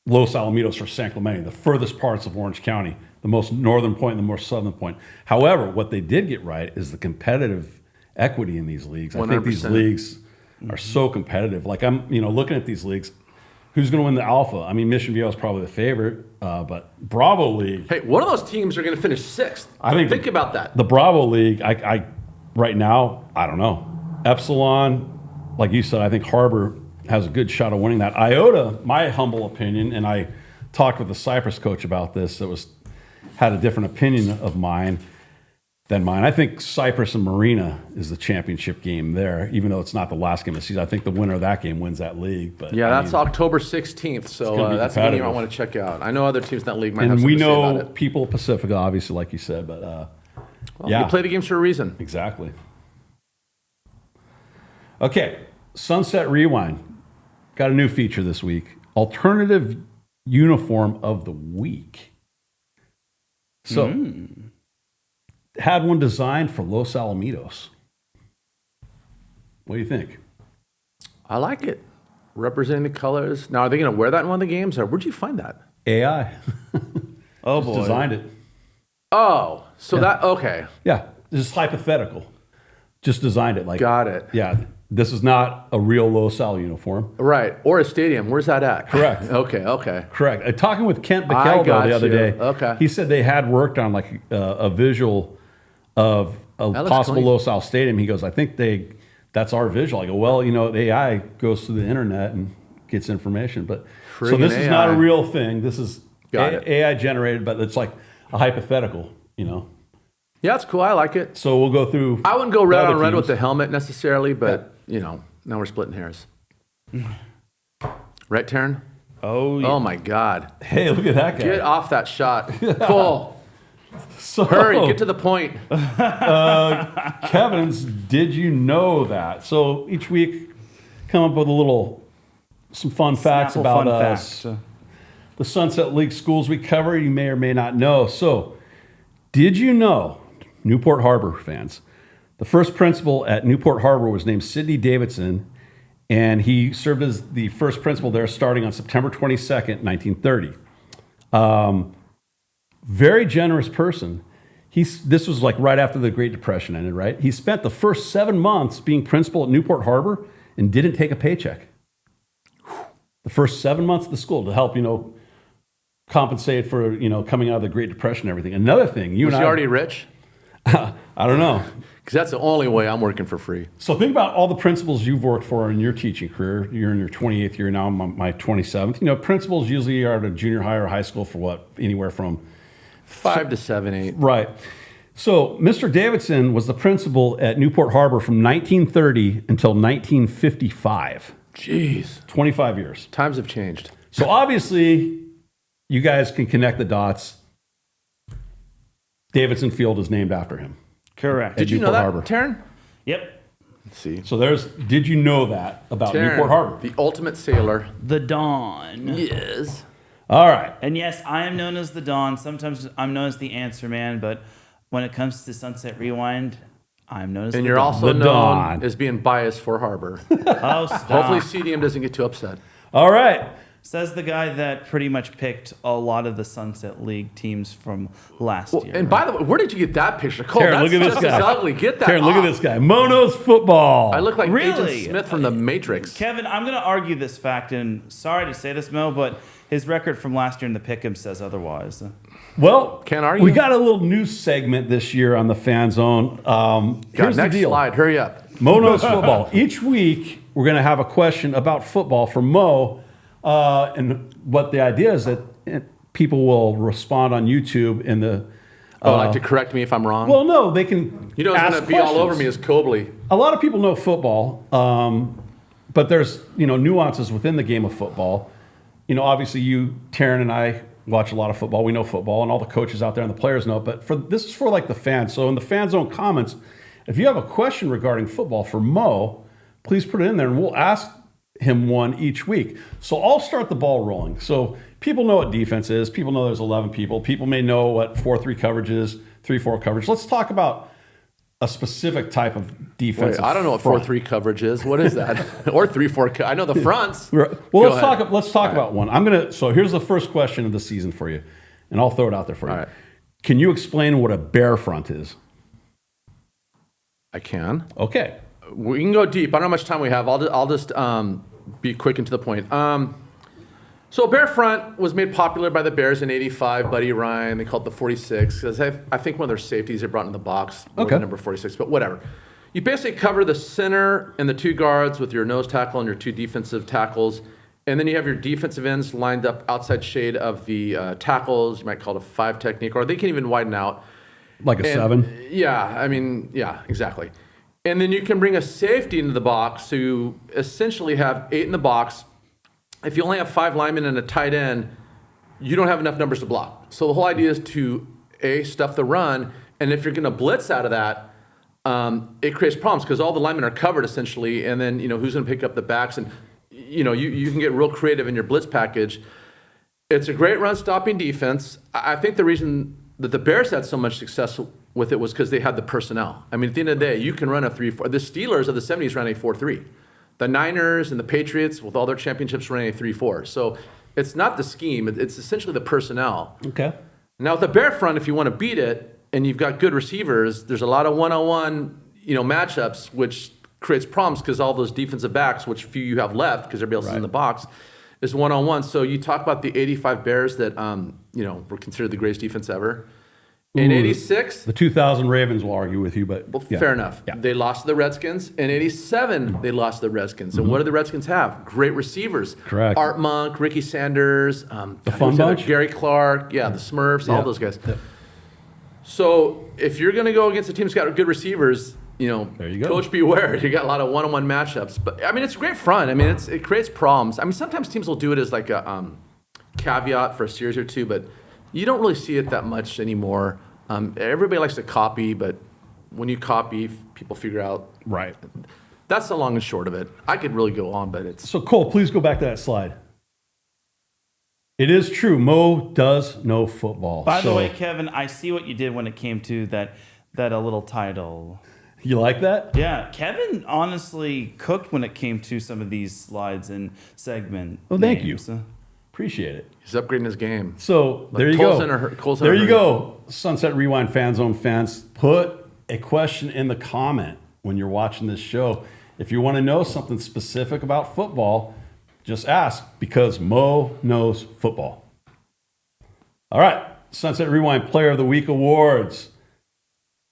[SPEAKER 1] Los Alamitos or San Clemente, the furthest parts of Orange County, the most northern point and the most southern point. However, what they did get right is the competitive equity in these leagues. I think these
[SPEAKER 2] 100%.
[SPEAKER 1] leagues are so competitive. Like I'm, looking at these leagues, who's going to win the Alpha? I mean, Mission Viejo is probably the favorite, but Bravo League.
[SPEAKER 2] Hey, one of those teams are going to finish 6th. Think about that.
[SPEAKER 1] The Bravo League, I right now, I don't know. Epsilon, like you said, I think Harbor has a good shot of winning that. Iota, my humble opinion, and I talked with the Cypress coach about this, that had a different opinion of mine than mine. I think Cypress and Marina is the championship game there, even though it's not the last game of the season. I think the winner of that game wins that league. But
[SPEAKER 2] Yeah, that's October 16th, so
[SPEAKER 1] gonna be
[SPEAKER 2] that's the game I
[SPEAKER 1] competitive.
[SPEAKER 2] want to check out. I know other teams in that league might have
[SPEAKER 1] and
[SPEAKER 2] something
[SPEAKER 1] we
[SPEAKER 2] to say about
[SPEAKER 1] know
[SPEAKER 2] it.
[SPEAKER 1] people at Pacifica, obviously, like you said, but
[SPEAKER 2] You play the games for a reason.
[SPEAKER 1] Exactly. Okay, Sunset Rewind. Got a new feature this week. Alternative uniform of the week. So, had one designed for Los Alamitos. What do you think?
[SPEAKER 2] I like it. Representing the colors. Now, are they going to wear that in one of the games, or where'd you find that?
[SPEAKER 1] AI.
[SPEAKER 3] Oh,
[SPEAKER 1] Just
[SPEAKER 3] boy.
[SPEAKER 1] designed it.
[SPEAKER 2] Oh, so that, okay.
[SPEAKER 1] Yeah, this is hypothetical. Just designed it. Like,
[SPEAKER 2] Got it.
[SPEAKER 1] yeah, this is not a real LoSal uniform.
[SPEAKER 2] Right. Or a stadium. Where's that at?
[SPEAKER 1] Correct.
[SPEAKER 2] Okay.
[SPEAKER 1] Correct. Talking with Kent
[SPEAKER 2] I
[SPEAKER 1] McKell
[SPEAKER 2] got
[SPEAKER 1] the other
[SPEAKER 2] you.
[SPEAKER 1] day,
[SPEAKER 2] Okay.
[SPEAKER 1] he said they had worked on like a visual of a
[SPEAKER 2] That looks
[SPEAKER 1] possible
[SPEAKER 2] clean.
[SPEAKER 1] LoSal stadium. He goes, I think that's our visual. I go, well, the AI goes through the internet and gets information. But so
[SPEAKER 2] Friggin'
[SPEAKER 1] this is not a
[SPEAKER 2] AI.
[SPEAKER 1] real thing. This is
[SPEAKER 2] Got it.
[SPEAKER 1] AI generated, but it's like a hypothetical,
[SPEAKER 2] Yeah, it's cool. I like it.
[SPEAKER 1] So we'll go through.
[SPEAKER 2] I wouldn't go red
[SPEAKER 1] the
[SPEAKER 2] on red
[SPEAKER 1] teams.
[SPEAKER 2] with the helmet necessarily, but, now we're splitting hairs. Right, Teran?
[SPEAKER 3] Oh, yeah.
[SPEAKER 2] Oh, my God.
[SPEAKER 1] Hey, look at that guy.
[SPEAKER 2] Get off that shot. Cole,
[SPEAKER 1] So,
[SPEAKER 2] hurry, get to the point.
[SPEAKER 1] Kevin's, did you know that? So each week, come up with some fun facts
[SPEAKER 3] Snapple
[SPEAKER 1] about
[SPEAKER 3] fun
[SPEAKER 1] us.
[SPEAKER 3] fact.
[SPEAKER 1] The Sunset League schools we cover, you may or may not know. So, did you know, Newport Harbor fans, the first principal at Newport Harbor was named Sidney Davidson, and he served as the first principal there starting on September 22nd, 1930. Very generous person. This was like right after the Great Depression ended, right? He spent the first 7 months being principal at Newport Harbor and didn't take a paycheck. The first 7 months of the school to help, compensate for, coming out of the Great Depression and everything. Another thing,
[SPEAKER 2] Was he already rich?
[SPEAKER 1] I don't know.
[SPEAKER 2] Because that's the only way I'm working for free.
[SPEAKER 1] So think about all the principals you've worked for in your teaching career. You're in your 28th year now, I'm my 27th. Principals usually are at a junior high or high school for what? Anywhere from
[SPEAKER 2] 5 to 7, 8.
[SPEAKER 1] Right. So Mr. Davidson was the principal at Newport Harbor from 1930 until 1955.
[SPEAKER 2] Jeez.
[SPEAKER 1] 25 years.
[SPEAKER 2] Times have changed.
[SPEAKER 1] So obviously, you guys can connect the dots. Davidson Field is named after him.
[SPEAKER 3] Correct.
[SPEAKER 2] Did you know
[SPEAKER 1] Newport
[SPEAKER 2] that,
[SPEAKER 1] Harbor.
[SPEAKER 2] Teran?
[SPEAKER 3] Yep.
[SPEAKER 2] Let's see.
[SPEAKER 1] So did you know that about
[SPEAKER 2] Teran,
[SPEAKER 1] Newport Harbor?
[SPEAKER 2] the ultimate sailor.
[SPEAKER 3] The Dawn.
[SPEAKER 2] Yes.
[SPEAKER 1] All right.
[SPEAKER 3] And yes, I am known as the Dawn. Sometimes I'm known as the Answer Man, but when it comes to Sunset Rewind, I'm known as
[SPEAKER 2] And
[SPEAKER 3] the
[SPEAKER 2] you're
[SPEAKER 3] Dawn.
[SPEAKER 2] also
[SPEAKER 1] The
[SPEAKER 2] known
[SPEAKER 1] Dawn.
[SPEAKER 2] as being biased for Harbor.
[SPEAKER 3] Oh, stop.
[SPEAKER 2] Hopefully CDM doesn't get too upset.
[SPEAKER 1] All right.
[SPEAKER 3] Says the guy that pretty much picked a lot of the Sunset League teams from last year.
[SPEAKER 2] And by the way, where did you get that picture? Cole,
[SPEAKER 1] Teran,
[SPEAKER 2] that's
[SPEAKER 1] look at this
[SPEAKER 2] just
[SPEAKER 1] guy.
[SPEAKER 2] as ugly. Get that
[SPEAKER 1] Teran, look at
[SPEAKER 2] off.
[SPEAKER 1] this guy. Moe Knows Football.
[SPEAKER 2] I look like
[SPEAKER 3] Really?
[SPEAKER 2] Agent Smith from The Matrix.
[SPEAKER 3] Kevin, I'm going to argue this fact, and sorry to say this, Mo, but his record from last year in the Pick'em says otherwise.
[SPEAKER 1] Well,
[SPEAKER 2] Can't argue.
[SPEAKER 1] we got a little new segment this year on the Fan Zone. Here's the
[SPEAKER 2] Next
[SPEAKER 1] deal.
[SPEAKER 2] slide. Hurry up.
[SPEAKER 1] Moe Knows Football. Each week, we're going to have a question about football from Mo. And what the idea is that people will respond on YouTube in the...
[SPEAKER 2] Like to correct me if I'm wrong?
[SPEAKER 1] Well, no, they can
[SPEAKER 2] you know who's
[SPEAKER 1] ask
[SPEAKER 2] going to be all over
[SPEAKER 1] questions.
[SPEAKER 2] me is Cobley.
[SPEAKER 1] A lot of people know football, but there's nuances within the game of football. Obviously you, Teran, and I watch a lot of football. We know football, and all the coaches out there and the players know. But this is for like the fans. So in the Fan Zone comments, if you have a question regarding football for Mo, please put it in there, and we'll ask him one each week. So I'll start the ball rolling. So people know what defense is. People know there's 11 people. People may know what 4-3 coverage is, 3-4 coverage. Let's talk about a specific type of defense.
[SPEAKER 2] Wait, I don't know what 4-3 coverage is. What is that? Or 3-4. I know the fronts.
[SPEAKER 1] Well,
[SPEAKER 2] Go
[SPEAKER 1] let's
[SPEAKER 2] ahead.
[SPEAKER 1] talk. Let's talk about one. So here's the first question of the season for you, and I'll throw it out there for you.
[SPEAKER 2] All right.
[SPEAKER 1] Can you explain what a bear front is?
[SPEAKER 2] I can.
[SPEAKER 1] Okay.
[SPEAKER 2] We can go deep. I don't know how much time we have. I'll just be quick and to the point. So Bear Front was made popular by the Bears in '85. Buddy Ryan, they called it the 46 because I think one of their safeties they brought in the box wore
[SPEAKER 1] Okay.
[SPEAKER 2] the number 46, but whatever. You basically cover the center and the two guards with your nose tackle and your two defensive tackles, and then you have your defensive ends lined up outside shade of the tackles. You might call it a 5 technique, or they can even widen out.
[SPEAKER 1] Like a
[SPEAKER 2] And-
[SPEAKER 1] 7.
[SPEAKER 2] Yeah, exactly. And then you can bring a safety into the box, so you essentially have 8 in the box. If you only have 5 linemen and a tight end, you don't have enough numbers to block. So the whole idea is to, stuff the run, and if you're going to blitz out of that, it creates problems because all the linemen are covered essentially, and then who's going to pick up the backs, and you can get real creative in your blitz package. It's a great run-stopping defense. I think the reason that the Bears had so much success with it was because they had the personnel. I mean, at the end of the day, you can run a 3-4. The Steelers of the 70s ran a 4-3. The Niners and the Patriots, with all their championships, running a 3-4. So it's not the scheme. It's essentially the personnel.
[SPEAKER 1] Okay.
[SPEAKER 2] Now, with the Bear front, if you want to beat it and you've got good receivers, there's a lot of one-on-one, matchups, which creates problems because all those defensive backs, which few you have left because everybody else is in the box, is one-on-one. So you talk about the 85 Bears that, were considered the greatest defense ever. In 86,
[SPEAKER 1] the 2000 Ravens will argue with you, but
[SPEAKER 2] fair enough.
[SPEAKER 1] Yeah.
[SPEAKER 2] They lost to the Redskins. In 87, they lost to the Redskins. And what do the Redskins have? Great receivers.
[SPEAKER 1] Correct.
[SPEAKER 2] Art Monk, Ricky Sanders,
[SPEAKER 1] the Fun Bunch,
[SPEAKER 2] Gary Clark, the Smurfs, all those guys. Yeah. So if you're going to go against a team that's got good receivers,
[SPEAKER 1] there you go.
[SPEAKER 2] Coach beware. You got a lot of one-on-one matchups. But I mean, it's a great front. I mean, it creates problems. I mean, sometimes teams will do it as like a caveat for a series or two, but you don't really see it that much anymore. Everybody likes to copy, but when you copy, people figure out.
[SPEAKER 1] Right.
[SPEAKER 2] That's the long and short of it. I could really go on, but it's...
[SPEAKER 1] So, Cole, please go back to that slide. It is true. Moe does know football.
[SPEAKER 3] By the way, Kevin, I see what you did when it came to that a little title.
[SPEAKER 1] You like that?
[SPEAKER 3] Yeah. Kevin honestly cooked when it came to some of these slides and segment
[SPEAKER 1] Well, thank you.
[SPEAKER 3] names.
[SPEAKER 1] Appreciate it.
[SPEAKER 2] He's upgrading his game.
[SPEAKER 1] So there you go. There you go. Sunset Rewind Fanzone fans, put a question in the comment when you're watching this show. If you want to know something specific about football, just ask, because Moe knows football. All right, Sunset Rewind Player of the Week awards.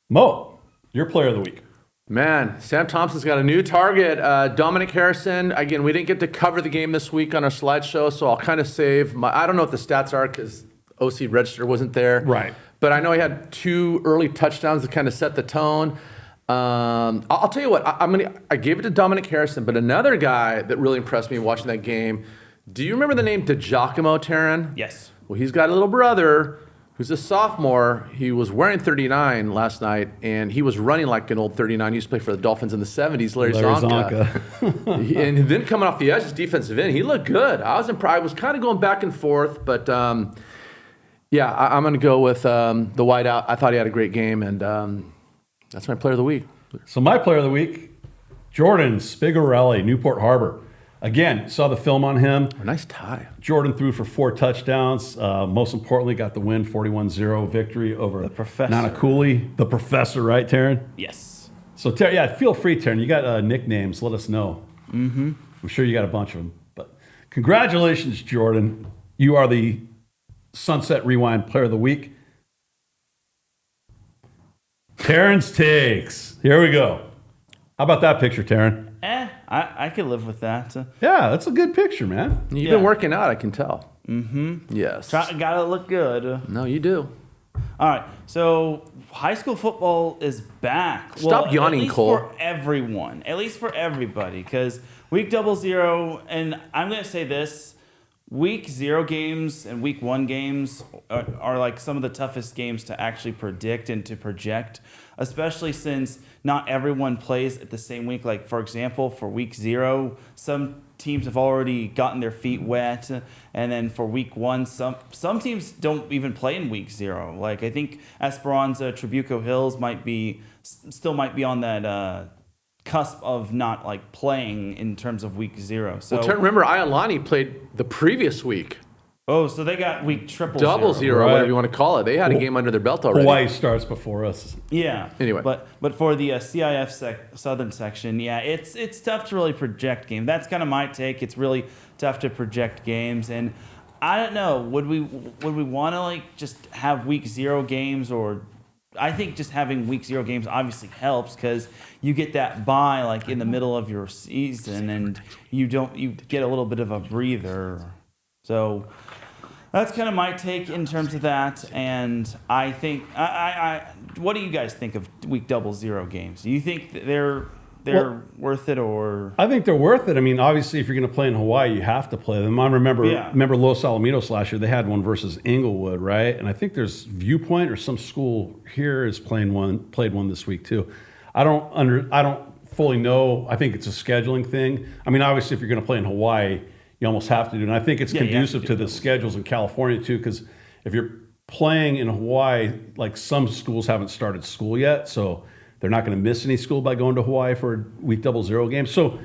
[SPEAKER 1] Moe, your Player of the Week.
[SPEAKER 2] Man, Sam Thompson's got a new target. Dominic Harrison. Again, we didn't get to cover the game this week on our slideshow, so I'll kind of save I don't know what the stats are because OC Register wasn't there.
[SPEAKER 1] Right.
[SPEAKER 2] But I know he had 2 early touchdowns to kind of set the tone. I'll tell you what. I gave it to Dominic Harrison, but another guy that really impressed me watching that game. Do you remember the name DiGiacomo, Teran?
[SPEAKER 3] Yes.
[SPEAKER 2] Well, he's got a little brother who's a sophomore. He was wearing 39 last night, and he was running like an old 39. He used to play for the Dolphins in the 70s, Larry Zonka. And then coming off the edge, his defensive end, he looked good. I was impressed. I was kind of going back and forth, but I'm going to go with the wideout. I thought he had a great game, and that's my Player of the Week.
[SPEAKER 1] So my Player of the Week, Jordan Spigarelli, Newport Harbor. Again, saw the film on him.
[SPEAKER 2] A nice tie.
[SPEAKER 1] Jordan threw for 4 touchdowns. Most importantly, got the win, 41-0 victory over
[SPEAKER 3] The professor.
[SPEAKER 1] Nanakuli. The professor, right, Teran?
[SPEAKER 3] Yes.
[SPEAKER 1] So, feel free, Teran. You got nicknames. Let us know. Mm-hmm. I'm sure you got a bunch of them. But congratulations, Jordan. You are the Sunset Rewind Player of the Week. Teran's takes. Here we go. How about that picture, Teran?
[SPEAKER 3] I could live with that.
[SPEAKER 1] Yeah, that's a good picture, man.
[SPEAKER 2] You've been working out, I can tell. Mm-hmm. Yes.
[SPEAKER 3] Gotta look good.
[SPEAKER 2] No, you do.
[SPEAKER 3] All right, so high school football is back.
[SPEAKER 2] Stop yawning,
[SPEAKER 3] at least
[SPEAKER 2] Cole.
[SPEAKER 3] For everyone, at least for everybody, because week 00, and I'm going to say this, week 0 games and week 1 games are like some of the toughest games to actually predict and to project, especially since not everyone plays at the same week. Like, for example, for week 0, some teams have already gotten their feet wet, and then for week 1, some teams don't even play in week 0. Like, I think Esperanza, Trabuco Hills still might be on that cusp of not like playing in terms of week 0. So
[SPEAKER 2] remember, Iolani played the previous week.
[SPEAKER 3] Oh, so they got week 000.
[SPEAKER 2] Double zero,
[SPEAKER 1] Right.
[SPEAKER 2] whatever you want to call it. They had a game under their belt already.
[SPEAKER 1] Hawaii starts before us.
[SPEAKER 3] Yeah.
[SPEAKER 2] Anyway.
[SPEAKER 3] But for the CIF Southern section, it's tough to really project games. That's kind of my take. It's really tough to project games, and I don't know. Would we want to like just have week 0 games, or I think just having week 0 games obviously helps because you get that bye like in the middle of your season, and you get a little bit of a breather. So that's kind of my take in terms of that. And I think what do you guys think of week 00 games? Do you think that they're worth it, or?
[SPEAKER 1] I think they're worth it. I mean, obviously, if you're going to play in Hawaii, you have to play them. I remember Los Alamitos last year. They had one versus Inglewood, right? And I think there's Viewpoint or some school here is played one this week too. I don't fully know. I think it's a scheduling thing. I mean, obviously, if you're going to play in Hawaii, you almost have to do it. And I think it's conducive to the schedules in California too, because if you're playing in Hawaii, like some schools haven't started school yet, so they're not going to miss any school by going to Hawaii for a week 00 game. So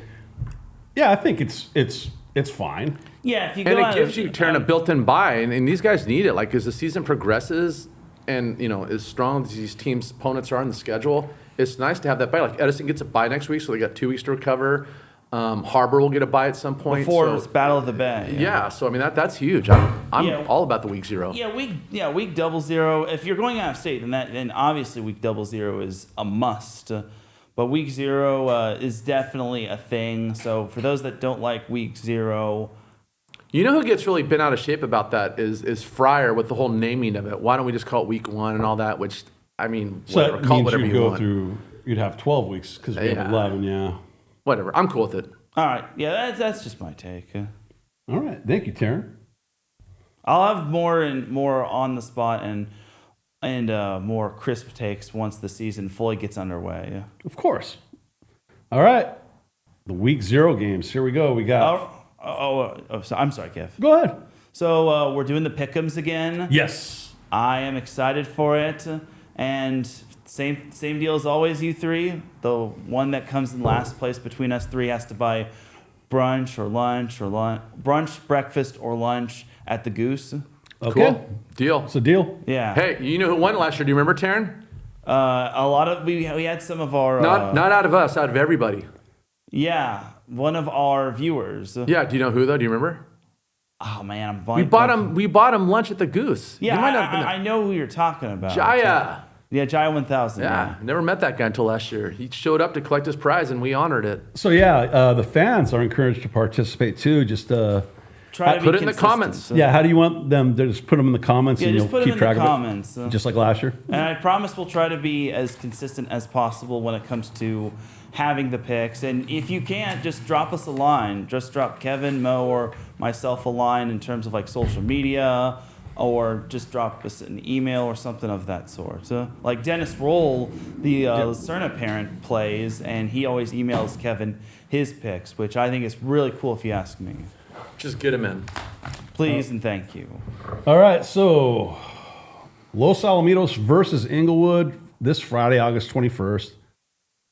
[SPEAKER 1] Yeah, I think it's fine.
[SPEAKER 3] Yeah, if you
[SPEAKER 2] And
[SPEAKER 3] go
[SPEAKER 2] it
[SPEAKER 3] out
[SPEAKER 2] gives
[SPEAKER 3] of-
[SPEAKER 2] you Teran a built-in buy, and these guys need it. Like as the season progresses, and as strong as these teams' opponents are on the schedule, it's nice to have that buy. Like Edison gets a buy next week, so they got 2 weeks to recover. Harbor will get a buy at some point.
[SPEAKER 3] before
[SPEAKER 2] so,
[SPEAKER 3] it's Battle of the Bay.
[SPEAKER 2] yeah, so I mean that's huge. I'm
[SPEAKER 3] Yeah.
[SPEAKER 2] all about the week 0.
[SPEAKER 3] Yeah, week 00. If you're going out of state, then obviously week 00 is a must. But week 0 is definitely a thing. So for those that don't like week 0,
[SPEAKER 2] You know who gets really bent out of shape about that is Fryer with the whole naming of it. Why don't we just call it week 1 and all that? Which I mean,
[SPEAKER 1] So
[SPEAKER 2] whatever,
[SPEAKER 1] that
[SPEAKER 2] call it
[SPEAKER 1] means
[SPEAKER 2] whatever
[SPEAKER 1] you
[SPEAKER 2] you
[SPEAKER 1] go
[SPEAKER 2] want.
[SPEAKER 1] through. You'd have 12 weeks because we have
[SPEAKER 2] Yeah.
[SPEAKER 1] 11. Yeah.
[SPEAKER 2] Whatever, I'm cool with it.
[SPEAKER 3] all right, yeah, that's just my take.
[SPEAKER 1] All right. Thank you, Teran.
[SPEAKER 3] I'll have more on the spot and more crisp takes once the season fully gets underway.
[SPEAKER 1] Of course. All right. The week 0 games. Here we go. We got.
[SPEAKER 3] So I'm sorry, Kev.
[SPEAKER 1] Go ahead.
[SPEAKER 3] So we're doing the pick'ems again.
[SPEAKER 1] Yes.
[SPEAKER 3] I am excited for it, and same deal as always. You three, the one that comes in last place between us three has to buy brunch, breakfast, or lunch at the Goose.
[SPEAKER 1] Okay.
[SPEAKER 2] Cool. Deal.
[SPEAKER 1] It's a deal.
[SPEAKER 3] Yeah.
[SPEAKER 2] Hey, you know who won last year? Do you remember, Teran?
[SPEAKER 3] A lot of we had some of our
[SPEAKER 2] Not out of us, out of everybody.
[SPEAKER 3] yeah, one of our viewers.
[SPEAKER 2] Yeah. Do you know who though? Do you remember?
[SPEAKER 3] Oh man, I'm
[SPEAKER 2] We bought him lunch at the Goose.
[SPEAKER 3] Yeah,
[SPEAKER 2] You might not have been
[SPEAKER 3] I know who you're talking about.
[SPEAKER 2] Jaya.
[SPEAKER 3] Yeah, Jaya 1000.
[SPEAKER 2] Yeah. Never met that guy until last year. He showed up to collect his prize, and we honored it.
[SPEAKER 1] So yeah, the fans are encouraged to participate too. Just
[SPEAKER 3] Try to be
[SPEAKER 2] Put it in the
[SPEAKER 3] consistent.
[SPEAKER 2] comments.
[SPEAKER 1] yeah. How do you want them to just put them in the comments
[SPEAKER 3] Yeah,
[SPEAKER 1] and
[SPEAKER 3] just
[SPEAKER 1] you'll
[SPEAKER 3] put them
[SPEAKER 1] keep
[SPEAKER 3] in
[SPEAKER 1] track
[SPEAKER 3] the
[SPEAKER 1] of
[SPEAKER 3] comments.
[SPEAKER 1] it, just like last year?
[SPEAKER 3] And I promise we'll try to be as consistent as possible when it comes to having the picks. And if you can't, just drop us a line. Just drop Kevin, Mo, or myself a line in terms of like social media, or just drop us an email or something of that sort. Like Dennis Roll, the Cerna parent, plays, and he always emails Kevin his picks, which I think is really cool if you ask me.
[SPEAKER 2] Just get him in.
[SPEAKER 3] Please and thank you.
[SPEAKER 1] All right, so Los Alamitos versus Inglewood this Friday, August 21st.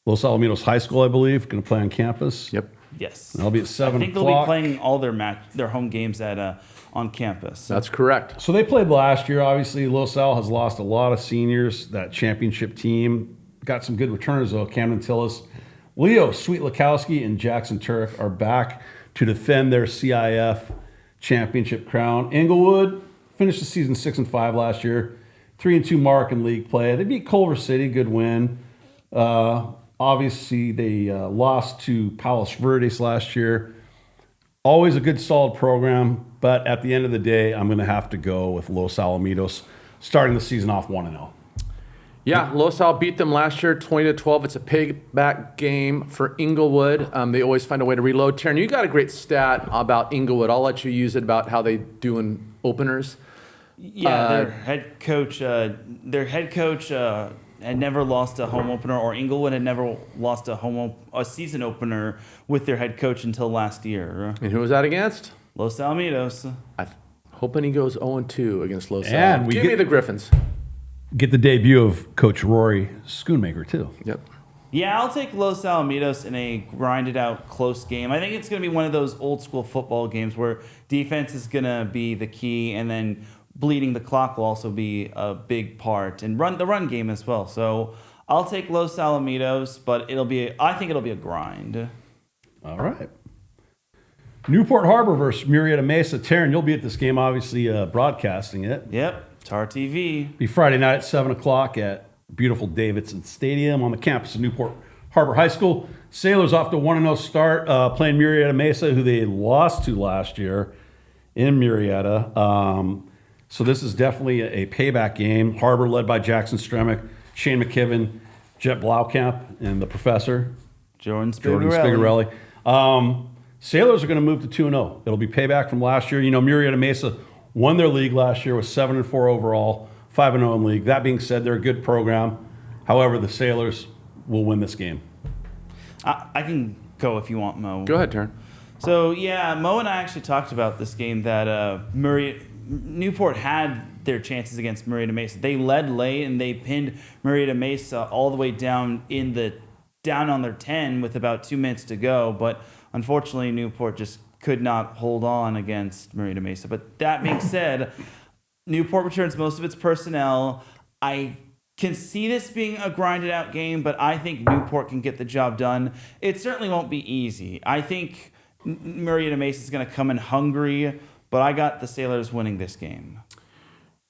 [SPEAKER 1] Los Alamitos High School, I believe, going to play on campus.
[SPEAKER 2] Yep.
[SPEAKER 3] Yes.
[SPEAKER 1] That'll be at
[SPEAKER 3] I
[SPEAKER 1] 7
[SPEAKER 3] think they'll
[SPEAKER 1] o'clock.
[SPEAKER 3] be playing all their home games at on campus.
[SPEAKER 2] That's correct.
[SPEAKER 1] So they played last year. Obviously, Los Al has lost a lot of seniors. That championship team got some good returners, though. Camden Tillis, Leo Sweet Lakowski, and Jackson Turek are back to defend their CIF championship crown. Inglewood finished the season 6-5 last year, 3-2 mark in league play. They beat Culver City, good win. Obviously, they lost to Palos Verdes last year. Always a good, solid program, but at the end of the day, I'm going to have to go with Los Alamitos, starting the season off 1-0.
[SPEAKER 2] Yeah, Los Al beat them last year, 20-12. It's a payback game for Inglewood. They always find a way to reload. Teran, you got a great stat about Inglewood. I'll let you use it about how they do in openers.
[SPEAKER 3] Yeah, their head coach had never lost a home opener, or Inglewood had never lost a season opener with their head coach until last year.
[SPEAKER 2] And who was that against?
[SPEAKER 3] Los Alamitos.
[SPEAKER 2] I'm hoping he goes 0-2 against Los Al.
[SPEAKER 1] And we
[SPEAKER 2] Give me
[SPEAKER 1] get-
[SPEAKER 2] the Griffins.
[SPEAKER 1] Get the debut of Coach Rory Schoonmaker, too.
[SPEAKER 2] Yep.
[SPEAKER 3] Yeah, I'll take Los Alamitos in a grinded out close game. I think it's going to be one of those old school football games where defense is going to be the key, and then bleeding the clock will also be a big part, and the run game as well. So I'll take Los Alamitos, but I think it'll be a grind.
[SPEAKER 1] All right. Newport Harbor versus Murrieta Mesa. Teran, you'll be at this game, obviously broadcasting it.
[SPEAKER 3] Yep, Tar TV.
[SPEAKER 1] Be Friday night at 7 o'clock at beautiful Davidson Stadium on the campus of Newport Harbor High School. Sailors off to 1-0 start, playing Murrieta Mesa, who they lost to last year in Murrieta. So this is definitely a payback game. Harbor led by Jackson Stremick, Shane McKibben, Jet Blaukamp, and the professor,
[SPEAKER 3] Jordan
[SPEAKER 1] Spigarelli. Sailors are going to move to 2-0. It'll be payback from last year. You know, Murrieta Mesa won their league last year with 7-4 overall, 5-0 in league. That being said, they're a good program. However, the Sailors will win this game.
[SPEAKER 3] I can go if you want, Mo.
[SPEAKER 2] Go ahead, Teran.
[SPEAKER 3] So, yeah, Mo and I actually talked about this game that Newport had their chances against Murrieta Mesa. They led late, and they pinned Murrieta Mesa all the way down on their 10 with about 2 minutes to go. But Unfortunately, Newport just could not hold on against Marina Mesa. But that being said, Newport returns most of its personnel. I can see this being a grinded out game, but I think Newport can get the job done. It certainly won't be easy. I think Marina Mesa is going to come in hungry, but I got the Sailors winning this game.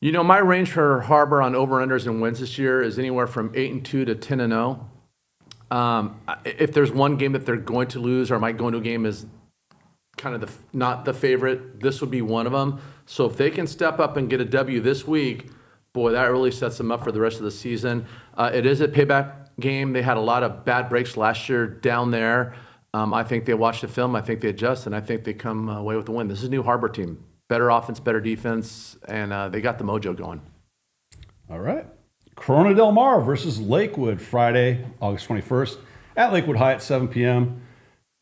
[SPEAKER 2] You know, my range for Harbor on over-unders and wins this year is anywhere from 8-2 to 10-0. If there's one game that they're going to lose or might go into a game is kind of not the favorite, this would be one of them. So if they can step up and get a W this week, boy, that really sets them up for the rest of the season. It is a payback game. They had a lot of bad breaks last year down there. I think they watch the film. I think they adjust, and I think they come away with the win. This is a new Harbor team. Better offense, better defense, and they got the mojo going.
[SPEAKER 1] All right. Corona Del Mar versus Lakewood, Friday, August 21st, at Lakewood High at 7 p.m.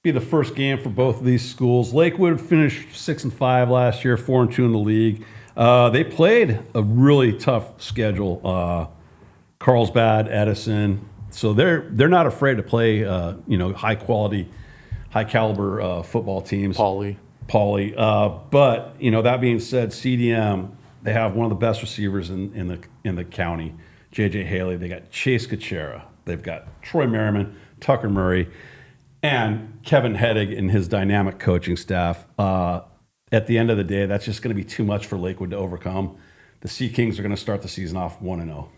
[SPEAKER 1] Be the first game for both of these schools. Lakewood finished 6-5 last year, 4-2 in the league. They played a really tough schedule. Carlsbad, Edison. So they're not afraid to play high quality, high caliber football teams.
[SPEAKER 2] Pauley.
[SPEAKER 1] But that being said, CDM, they have one of the best receivers in the county. JJ Haley. They got Chase Kachera. They've got Troy Merriman, Tucker Murray, and Kevin Heddig and his dynamic coaching staff. At the end of the day, that's just going to be too much for Lakewood to overcome. The Sea Kings are going to start the season off 1-0.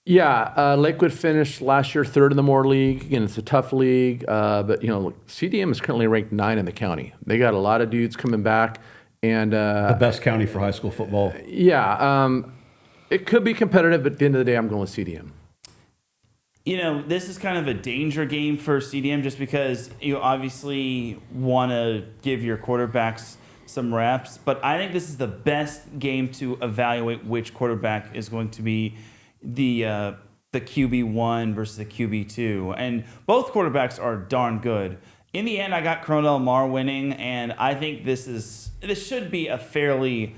[SPEAKER 2] Yeah, Lakewood finished last year third in the Moore League. Again, it's a tough league, but CDM is currently ranked 9 in the county. They got a lot of dudes coming back, and
[SPEAKER 1] the best county for high school football.
[SPEAKER 2] Yeah, it could be competitive, but at the end of the day, I'm going with CDM.
[SPEAKER 3] This is kind of a danger game for CDM just because you obviously want to give your quarterbacks some reps, but I think this is the best game to evaluate which quarterback is going to be the QB1 versus the QB2, and both quarterbacks are darn good. In the end, I got Corona Del Mar winning, and I think this should be a fairly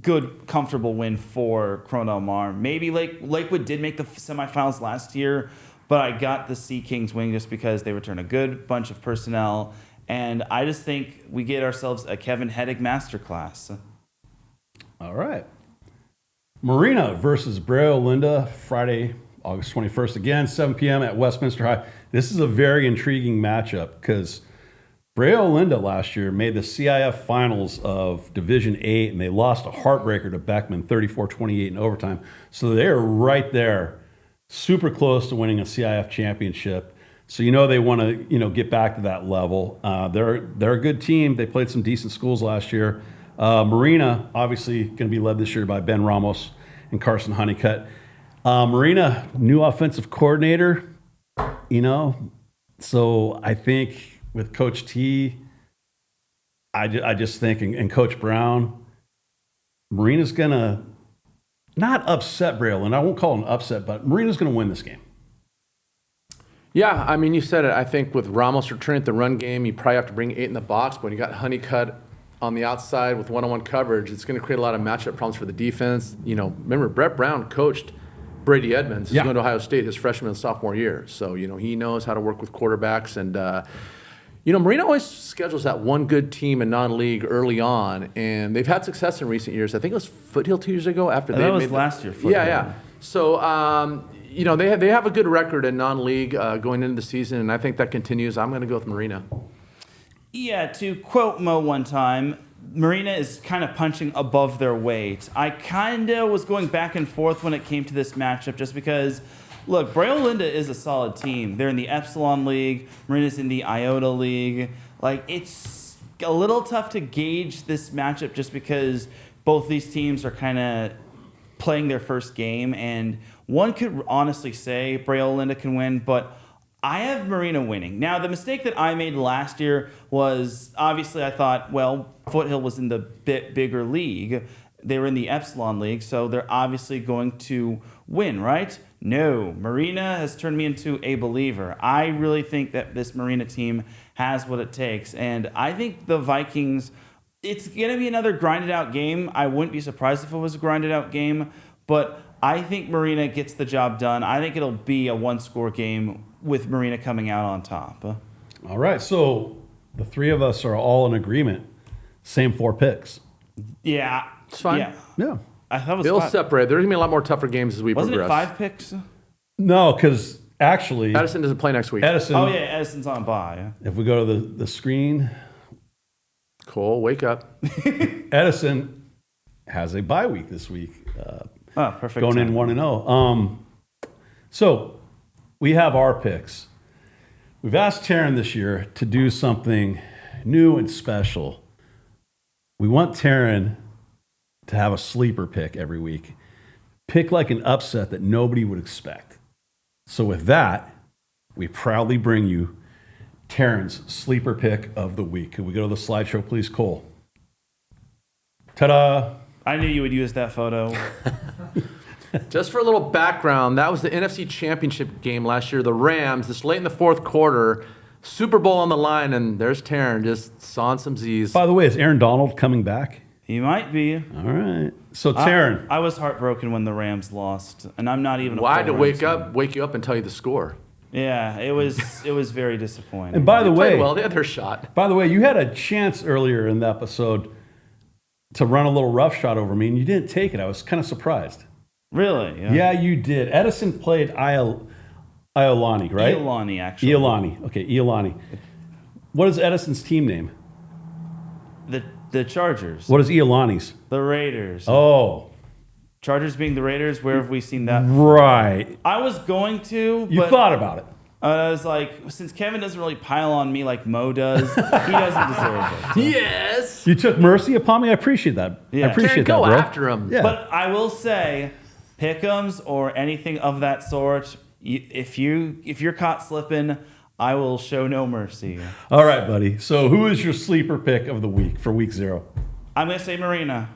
[SPEAKER 3] good, comfortable win for Corona Del Mar. Maybe Lakewood did make the semifinals last year, but I got the Sea Kings winning just because they return a good bunch of personnel, and I just think we get ourselves a Kevin Heddig masterclass.
[SPEAKER 1] All right. Marina versus Brea Olinda, Friday, August 21st. Again, 7 p.m. at Westminster High. This is a very intriguing matchup because Brea Olinda last year made the CIF finals of Division 8, and they lost a heartbreaker to Beckman, 34-28 in overtime. So they're right there, super close to winning a CIF championship. So they want to get back to that level. They're a good team. They played some decent schools last year. Marina, obviously, going to be led this year by Ben Ramos and Carson Honeycutt. Marina, new offensive coordinator, so I think with Coach T, I just think, and Coach Brown, Marina's going to not upset Brea Olinda. I won't call it an upset, but Marina's going to win this game.
[SPEAKER 2] Yeah, I mean, you said it. I think with Ramos returning at the run game, you probably have to bring 8 in the box, but when you got Honeycutt on the outside with one-on-one coverage, it's going to create a lot of matchup problems for the defense. Remember, Brett Brown coached Brady Edmonds. He's going to Ohio State his freshman and sophomore year. So, he knows how to work with quarterbacks. And, Marina always schedules that one good team in non-league early on, and they've had success in recent years. I think it was Foothill 2 years ago after they
[SPEAKER 3] made last year. Foothill.
[SPEAKER 2] Yeah. So, they have a good record in non-league going into the season, and I think that continues. I'm going to go with Marina.
[SPEAKER 3] Yeah, to quote Moe one time, Marina is kind of punching above their weight. I kind of was going back and forth when it came to this matchup just because, look, Brea Olinda is a solid team. They're in the Epsilon League. Marina's in the Iota League. It's a little tough to gauge this matchup just because both these teams are kind of playing their first game, and one could honestly say Brea Olinda can win, but I have Marina winning. Now, the mistake that I made last year was, obviously, I thought, Foothill was in the bit bigger league. They were in the Epsilon League, so they're obviously going to win, right? No, Marina has turned me into a believer. I really think that this Marina team has what it takes, and I think the Vikings, it's going to be another grinded-out game. I wouldn't be surprised if it was a grinded-out game, but I think Marina gets the job done. I think it'll be a one-score game with Marina coming out on top.
[SPEAKER 1] All right, so the three of us are all in agreement. Same 4 picks.
[SPEAKER 3] Yeah.
[SPEAKER 2] It's fine.
[SPEAKER 3] Yeah.
[SPEAKER 1] Yeah.
[SPEAKER 3] I thought it was
[SPEAKER 2] They'll
[SPEAKER 3] 5.
[SPEAKER 2] separate. There's going to be a lot more tougher games as we
[SPEAKER 3] Wasn't
[SPEAKER 2] progress.
[SPEAKER 3] it 5 picks?
[SPEAKER 1] No, because actually,
[SPEAKER 2] Edison doesn't play next week.
[SPEAKER 1] Edison,
[SPEAKER 3] Oh, yeah. Edison's on bye.
[SPEAKER 1] if we go to the screen,
[SPEAKER 2] Cole, wake up.
[SPEAKER 1] Edison has a bye week this week.
[SPEAKER 3] Oh, perfect.
[SPEAKER 1] Going in 1-0. So we have our picks. We've asked Teran this year to do something new and special. We want Teran to have a sleeper pick every week. Pick like an upset that nobody would expect. So with that, we proudly bring you Teran's sleeper pick of the week. Can we go to the slideshow, please, Cole? Ta-da!
[SPEAKER 3] I knew you would use that photo.
[SPEAKER 2] Just for a little background, that was the NFC Championship game last year. The Rams, this late in the fourth quarter, Super Bowl on the line, and there's Teran just sawing some Z's.
[SPEAKER 1] By the way, is Aaron Donald coming back?
[SPEAKER 3] He might be.
[SPEAKER 1] All right. So Teran,
[SPEAKER 3] I was heartbroken when the Rams lost, and I'm not even.
[SPEAKER 2] Well, I had to
[SPEAKER 3] full Rams fan.
[SPEAKER 2] wake you up and tell you the score.
[SPEAKER 3] Yeah, it was very disappointing.
[SPEAKER 1] and by the
[SPEAKER 2] They played
[SPEAKER 1] way,
[SPEAKER 2] well, they had their shot.
[SPEAKER 1] you had a chance earlier in the episode to run a little roughshod over me, and you didn't take it. I was kind of surprised.
[SPEAKER 3] Really?
[SPEAKER 1] Yeah, you did. Edison played Iolani, right?
[SPEAKER 3] Iolani, actually.
[SPEAKER 1] Iolani. Okay, Iolani. What is Edison's team name?
[SPEAKER 3] The Chargers.
[SPEAKER 1] What is Iolani's?
[SPEAKER 3] The Raiders.
[SPEAKER 1] Oh,
[SPEAKER 3] Chargers being the Raiders. Where have we seen that?
[SPEAKER 1] right.
[SPEAKER 3] I was going to,
[SPEAKER 1] You
[SPEAKER 3] but
[SPEAKER 1] thought about it.
[SPEAKER 3] I was like, since Kevin doesn't really pile on me like Moe does, he doesn't deserve it.
[SPEAKER 2] Yes.
[SPEAKER 1] You took mercy upon me. I appreciate that.
[SPEAKER 3] Yeah.
[SPEAKER 1] I appreciate
[SPEAKER 2] Teran, go
[SPEAKER 1] that, bro.
[SPEAKER 2] after him.
[SPEAKER 1] Yeah.
[SPEAKER 3] But I will say, pick'ems or anything of that sort, if you're caught slipping, I will show no mercy.
[SPEAKER 1] All right, buddy. So who is your sleeper pick of the week for week 0?
[SPEAKER 3] I'm going to say Marina.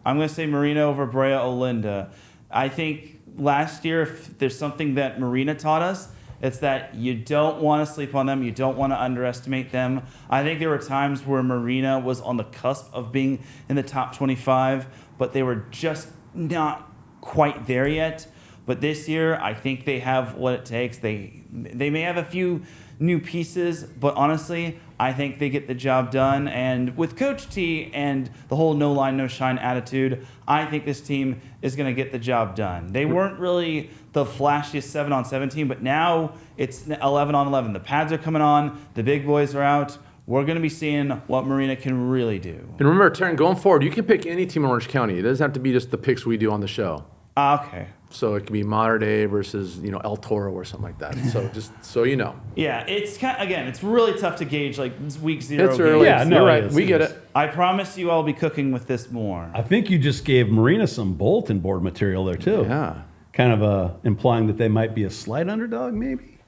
[SPEAKER 3] I'm going to say Marina over Brea Olinda. I think last year, if there's something that Marina taught us, it's that you don't want to sleep on them. You don't want to underestimate them. I think there were times where Marina was on the cusp of being in the top 25, but they were just not quite there yet. But this year, I think they have what it takes. They may have a few new pieces, but honestly, I think they get the job done. And with Coach T and the whole no line, no shine attitude, I think this team is going to get the job done. They weren't really the flashiest 7-on-7 team, but now it's 11-on-11. The pads are coming on. The big boys are out. We're going to be seeing what Marina can really do.
[SPEAKER 2] And remember, Teran, going forward, you can pick any team in Orange County. It doesn't have to be just the picks we do on the show.
[SPEAKER 3] Okay.
[SPEAKER 2] So it could be Mater Dei versus El Toro or something like that. So just so you know.
[SPEAKER 3] Yeah, it's again, it's really tough to gauge like week 0.
[SPEAKER 2] It's early.
[SPEAKER 1] Yeah, no,
[SPEAKER 2] You're
[SPEAKER 1] it
[SPEAKER 2] right.
[SPEAKER 1] is,
[SPEAKER 2] We
[SPEAKER 1] it
[SPEAKER 2] get
[SPEAKER 1] is.
[SPEAKER 2] it.
[SPEAKER 3] I promise you I'll be cooking with this more.
[SPEAKER 1] I think you just gave Marina some bulletin board material there, too.
[SPEAKER 2] Yeah.
[SPEAKER 1] Kind of implying that they might be a slight underdog, maybe?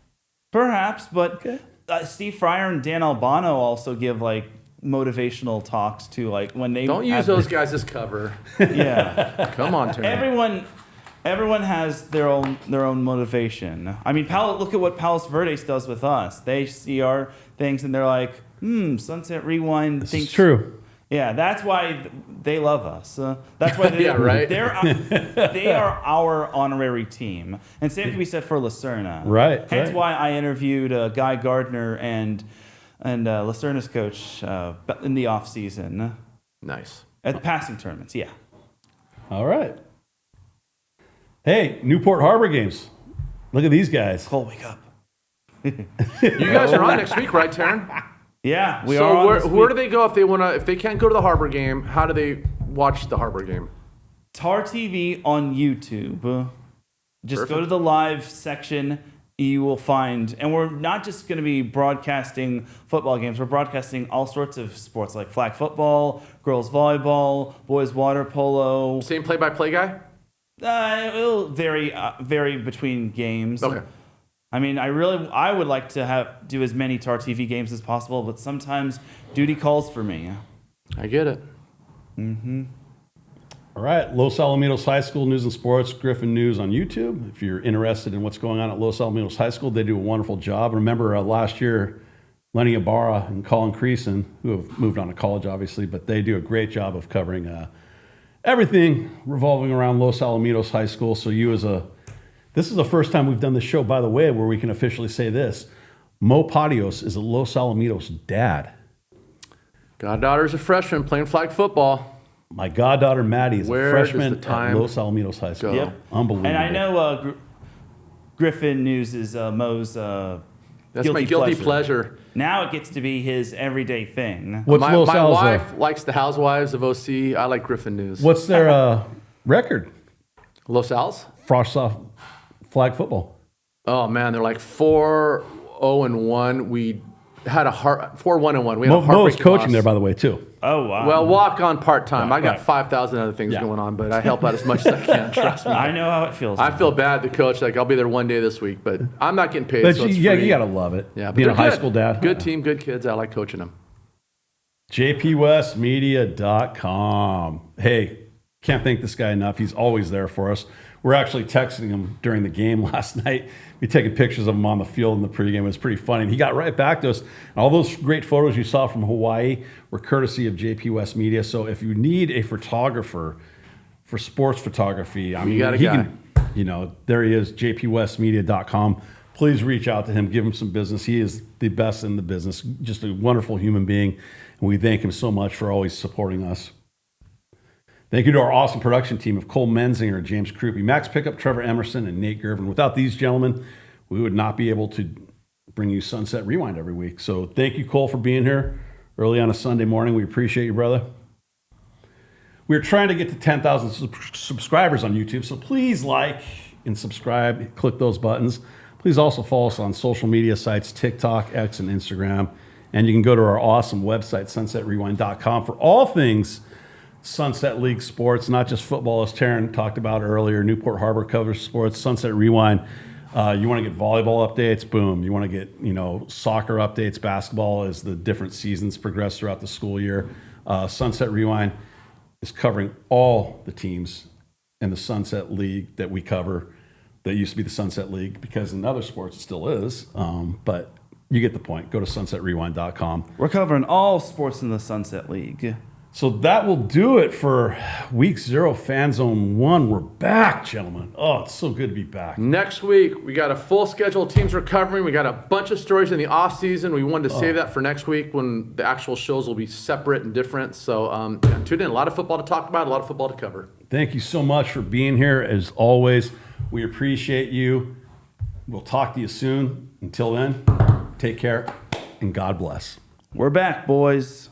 [SPEAKER 3] Perhaps, but
[SPEAKER 1] Okay.
[SPEAKER 3] Steve Fryer and Dan Albano also give like motivational talks to like when they
[SPEAKER 2] Don't use
[SPEAKER 3] have-
[SPEAKER 2] those guys as cover.
[SPEAKER 3] Yeah.
[SPEAKER 2] Come on, Teran.
[SPEAKER 3] Everyone has their own motivation. I mean, look at what Palos Verdes does with us. They see our things and they're like, Sunset Rewind
[SPEAKER 1] This
[SPEAKER 3] thinks
[SPEAKER 1] is true.
[SPEAKER 3] Yeah, that's why they love us. That's why they
[SPEAKER 2] Yeah, right.
[SPEAKER 3] they are our honorary team. And same can be said for Lucerna.
[SPEAKER 1] Right,
[SPEAKER 3] Hence
[SPEAKER 1] right.
[SPEAKER 3] why I interviewed Guy Gardner and Lucerna's coach in the off season
[SPEAKER 2] Nice.
[SPEAKER 3] at passing tournaments. Yeah.
[SPEAKER 1] All right. Hey, Newport Harbor games. Look at these guys.
[SPEAKER 3] Cole, wake up.
[SPEAKER 2] You guys are on next week, right, Teran?
[SPEAKER 3] Yeah, we
[SPEAKER 2] So
[SPEAKER 3] are. On
[SPEAKER 2] where
[SPEAKER 3] this
[SPEAKER 2] do
[SPEAKER 3] week.
[SPEAKER 2] they go if they can't go to the Harbor game? How do they watch the Harbor game?
[SPEAKER 3] Tar TV on YouTube. Just go
[SPEAKER 2] Perfect.
[SPEAKER 3] to the live section. You will find, and we're not just going to be broadcasting football games. We're broadcasting all sorts of sports like flag football, girls volleyball, boys water polo.
[SPEAKER 2] Same play-by-play guy?
[SPEAKER 3] It'll vary between games.
[SPEAKER 2] Okay.
[SPEAKER 3] I mean, I would like to do as many Tar TV games as possible, but sometimes duty calls for me.
[SPEAKER 2] I get it.
[SPEAKER 1] All right, Los Alamitos High School News and Sports, Griffin News on YouTube. If you're interested in what's going on at Los Alamitos High School, they do a wonderful job. Remember last year, Lenny Ibarra and Colin Creason, who have moved on to college, obviously, but they do a great job of covering everything revolving around Los Alamitos High School. So this is the first time we've done this show, by the way, where we can officially say this. Mo Patios is Los Alamitos' dad.
[SPEAKER 2] Goddaughter's a freshman playing flag football.
[SPEAKER 1] My goddaughter Maddie is
[SPEAKER 2] Where
[SPEAKER 1] a
[SPEAKER 2] does
[SPEAKER 1] freshman
[SPEAKER 2] the time
[SPEAKER 1] at Los Alamitos High School.
[SPEAKER 2] go?
[SPEAKER 3] Yep.
[SPEAKER 1] Unbelievable.
[SPEAKER 3] And I know Griffin News is Mo's
[SPEAKER 2] That's my guilty pleasure.
[SPEAKER 3] Now it gets to be his everyday thing.
[SPEAKER 1] What's
[SPEAKER 2] My
[SPEAKER 1] Los Al's,
[SPEAKER 2] wife likes the Housewives of OC. I like Griffin News.
[SPEAKER 1] what's their record?
[SPEAKER 2] Los Al's?
[SPEAKER 1] Frost off flag football.
[SPEAKER 2] Oh man, they're like 4-0-1. We had 4-1-1. We had a
[SPEAKER 1] Mo's
[SPEAKER 2] heartbreaking
[SPEAKER 1] coaching
[SPEAKER 2] loss.
[SPEAKER 1] there, by the way, too.
[SPEAKER 3] Oh, wow.
[SPEAKER 2] Well, walk on part time. I got
[SPEAKER 1] right.
[SPEAKER 2] 5,000 other things
[SPEAKER 1] Yeah.
[SPEAKER 2] going on, but I help out as much as I can. Trust me.
[SPEAKER 3] I know how it feels.
[SPEAKER 2] I feel bad to coach. Like I'll be there one day this week, but I'm not getting paid.
[SPEAKER 1] But
[SPEAKER 2] So it's
[SPEAKER 1] you
[SPEAKER 2] free.
[SPEAKER 1] got to love it.
[SPEAKER 2] Yeah, but
[SPEAKER 1] Being a
[SPEAKER 2] they're
[SPEAKER 1] high
[SPEAKER 2] good.
[SPEAKER 1] school dad.
[SPEAKER 2] Good team, good kids. I like coaching them.
[SPEAKER 1] jpwestmedia.com. Hey, can't thank this guy enough. He's always there for us. We're actually texting him during the game last night. We taking pictures of him on the field in the pregame. It was pretty funny. And he got right back to us. And all those great photos you saw from Hawaii were courtesy of JP West Media. So if you need a photographer for sports photography, I mean,
[SPEAKER 2] got a
[SPEAKER 1] he
[SPEAKER 2] guy.
[SPEAKER 1] can, there he is, jpwestmedia.com. Please reach out to him, give him some business. He is the best in the business, just a wonderful human being. And we thank him so much for always supporting us. Thank you to our awesome production team of Cole Menzinger, James Krupe, Max Pickup, Trevor Emerson, and Nate Gervin. Without these gentlemen, we would not be able to bring you Sunset Rewind every week. So thank you, Cole, for being here early on a Sunday morning. We appreciate you, brother. We're trying to get to 10,000 subscribers on YouTube, so please like and subscribe. Click those buttons. Please also follow us on social media sites, TikTok, X, and Instagram. And you can go to our awesome website, sunsetrewind.com, for all things Sunset League sports, not just football, as Teran talked about earlier. Newport Harbor covers sports. Sunset Rewind. You want to get volleyball updates? Boom. You want to get soccer updates, basketball as the different seasons progress throughout the school year. Sunset Rewind is covering all the teams in the Sunset League that we cover. That used to be the Sunset League because in other sports it still is. But you get the point. Go to sunsetrewind.com.
[SPEAKER 3] We're covering all sports in the Sunset League.
[SPEAKER 1] So that will do it for week 0, Fanzone 1. We're back, gentlemen. Oh, it's so good to be back.
[SPEAKER 2] Next week, we got a full schedule of teams we're covering. We got a bunch of stories in the off season. We wanted to save that for next week when the actual shows will be separate and different. So tune in. A lot of football to talk about, a lot of football to cover.
[SPEAKER 1] Thank you so much for being here. As always, we appreciate you. We'll talk to you soon. Until then, take care and God bless.
[SPEAKER 3] We're back, boys.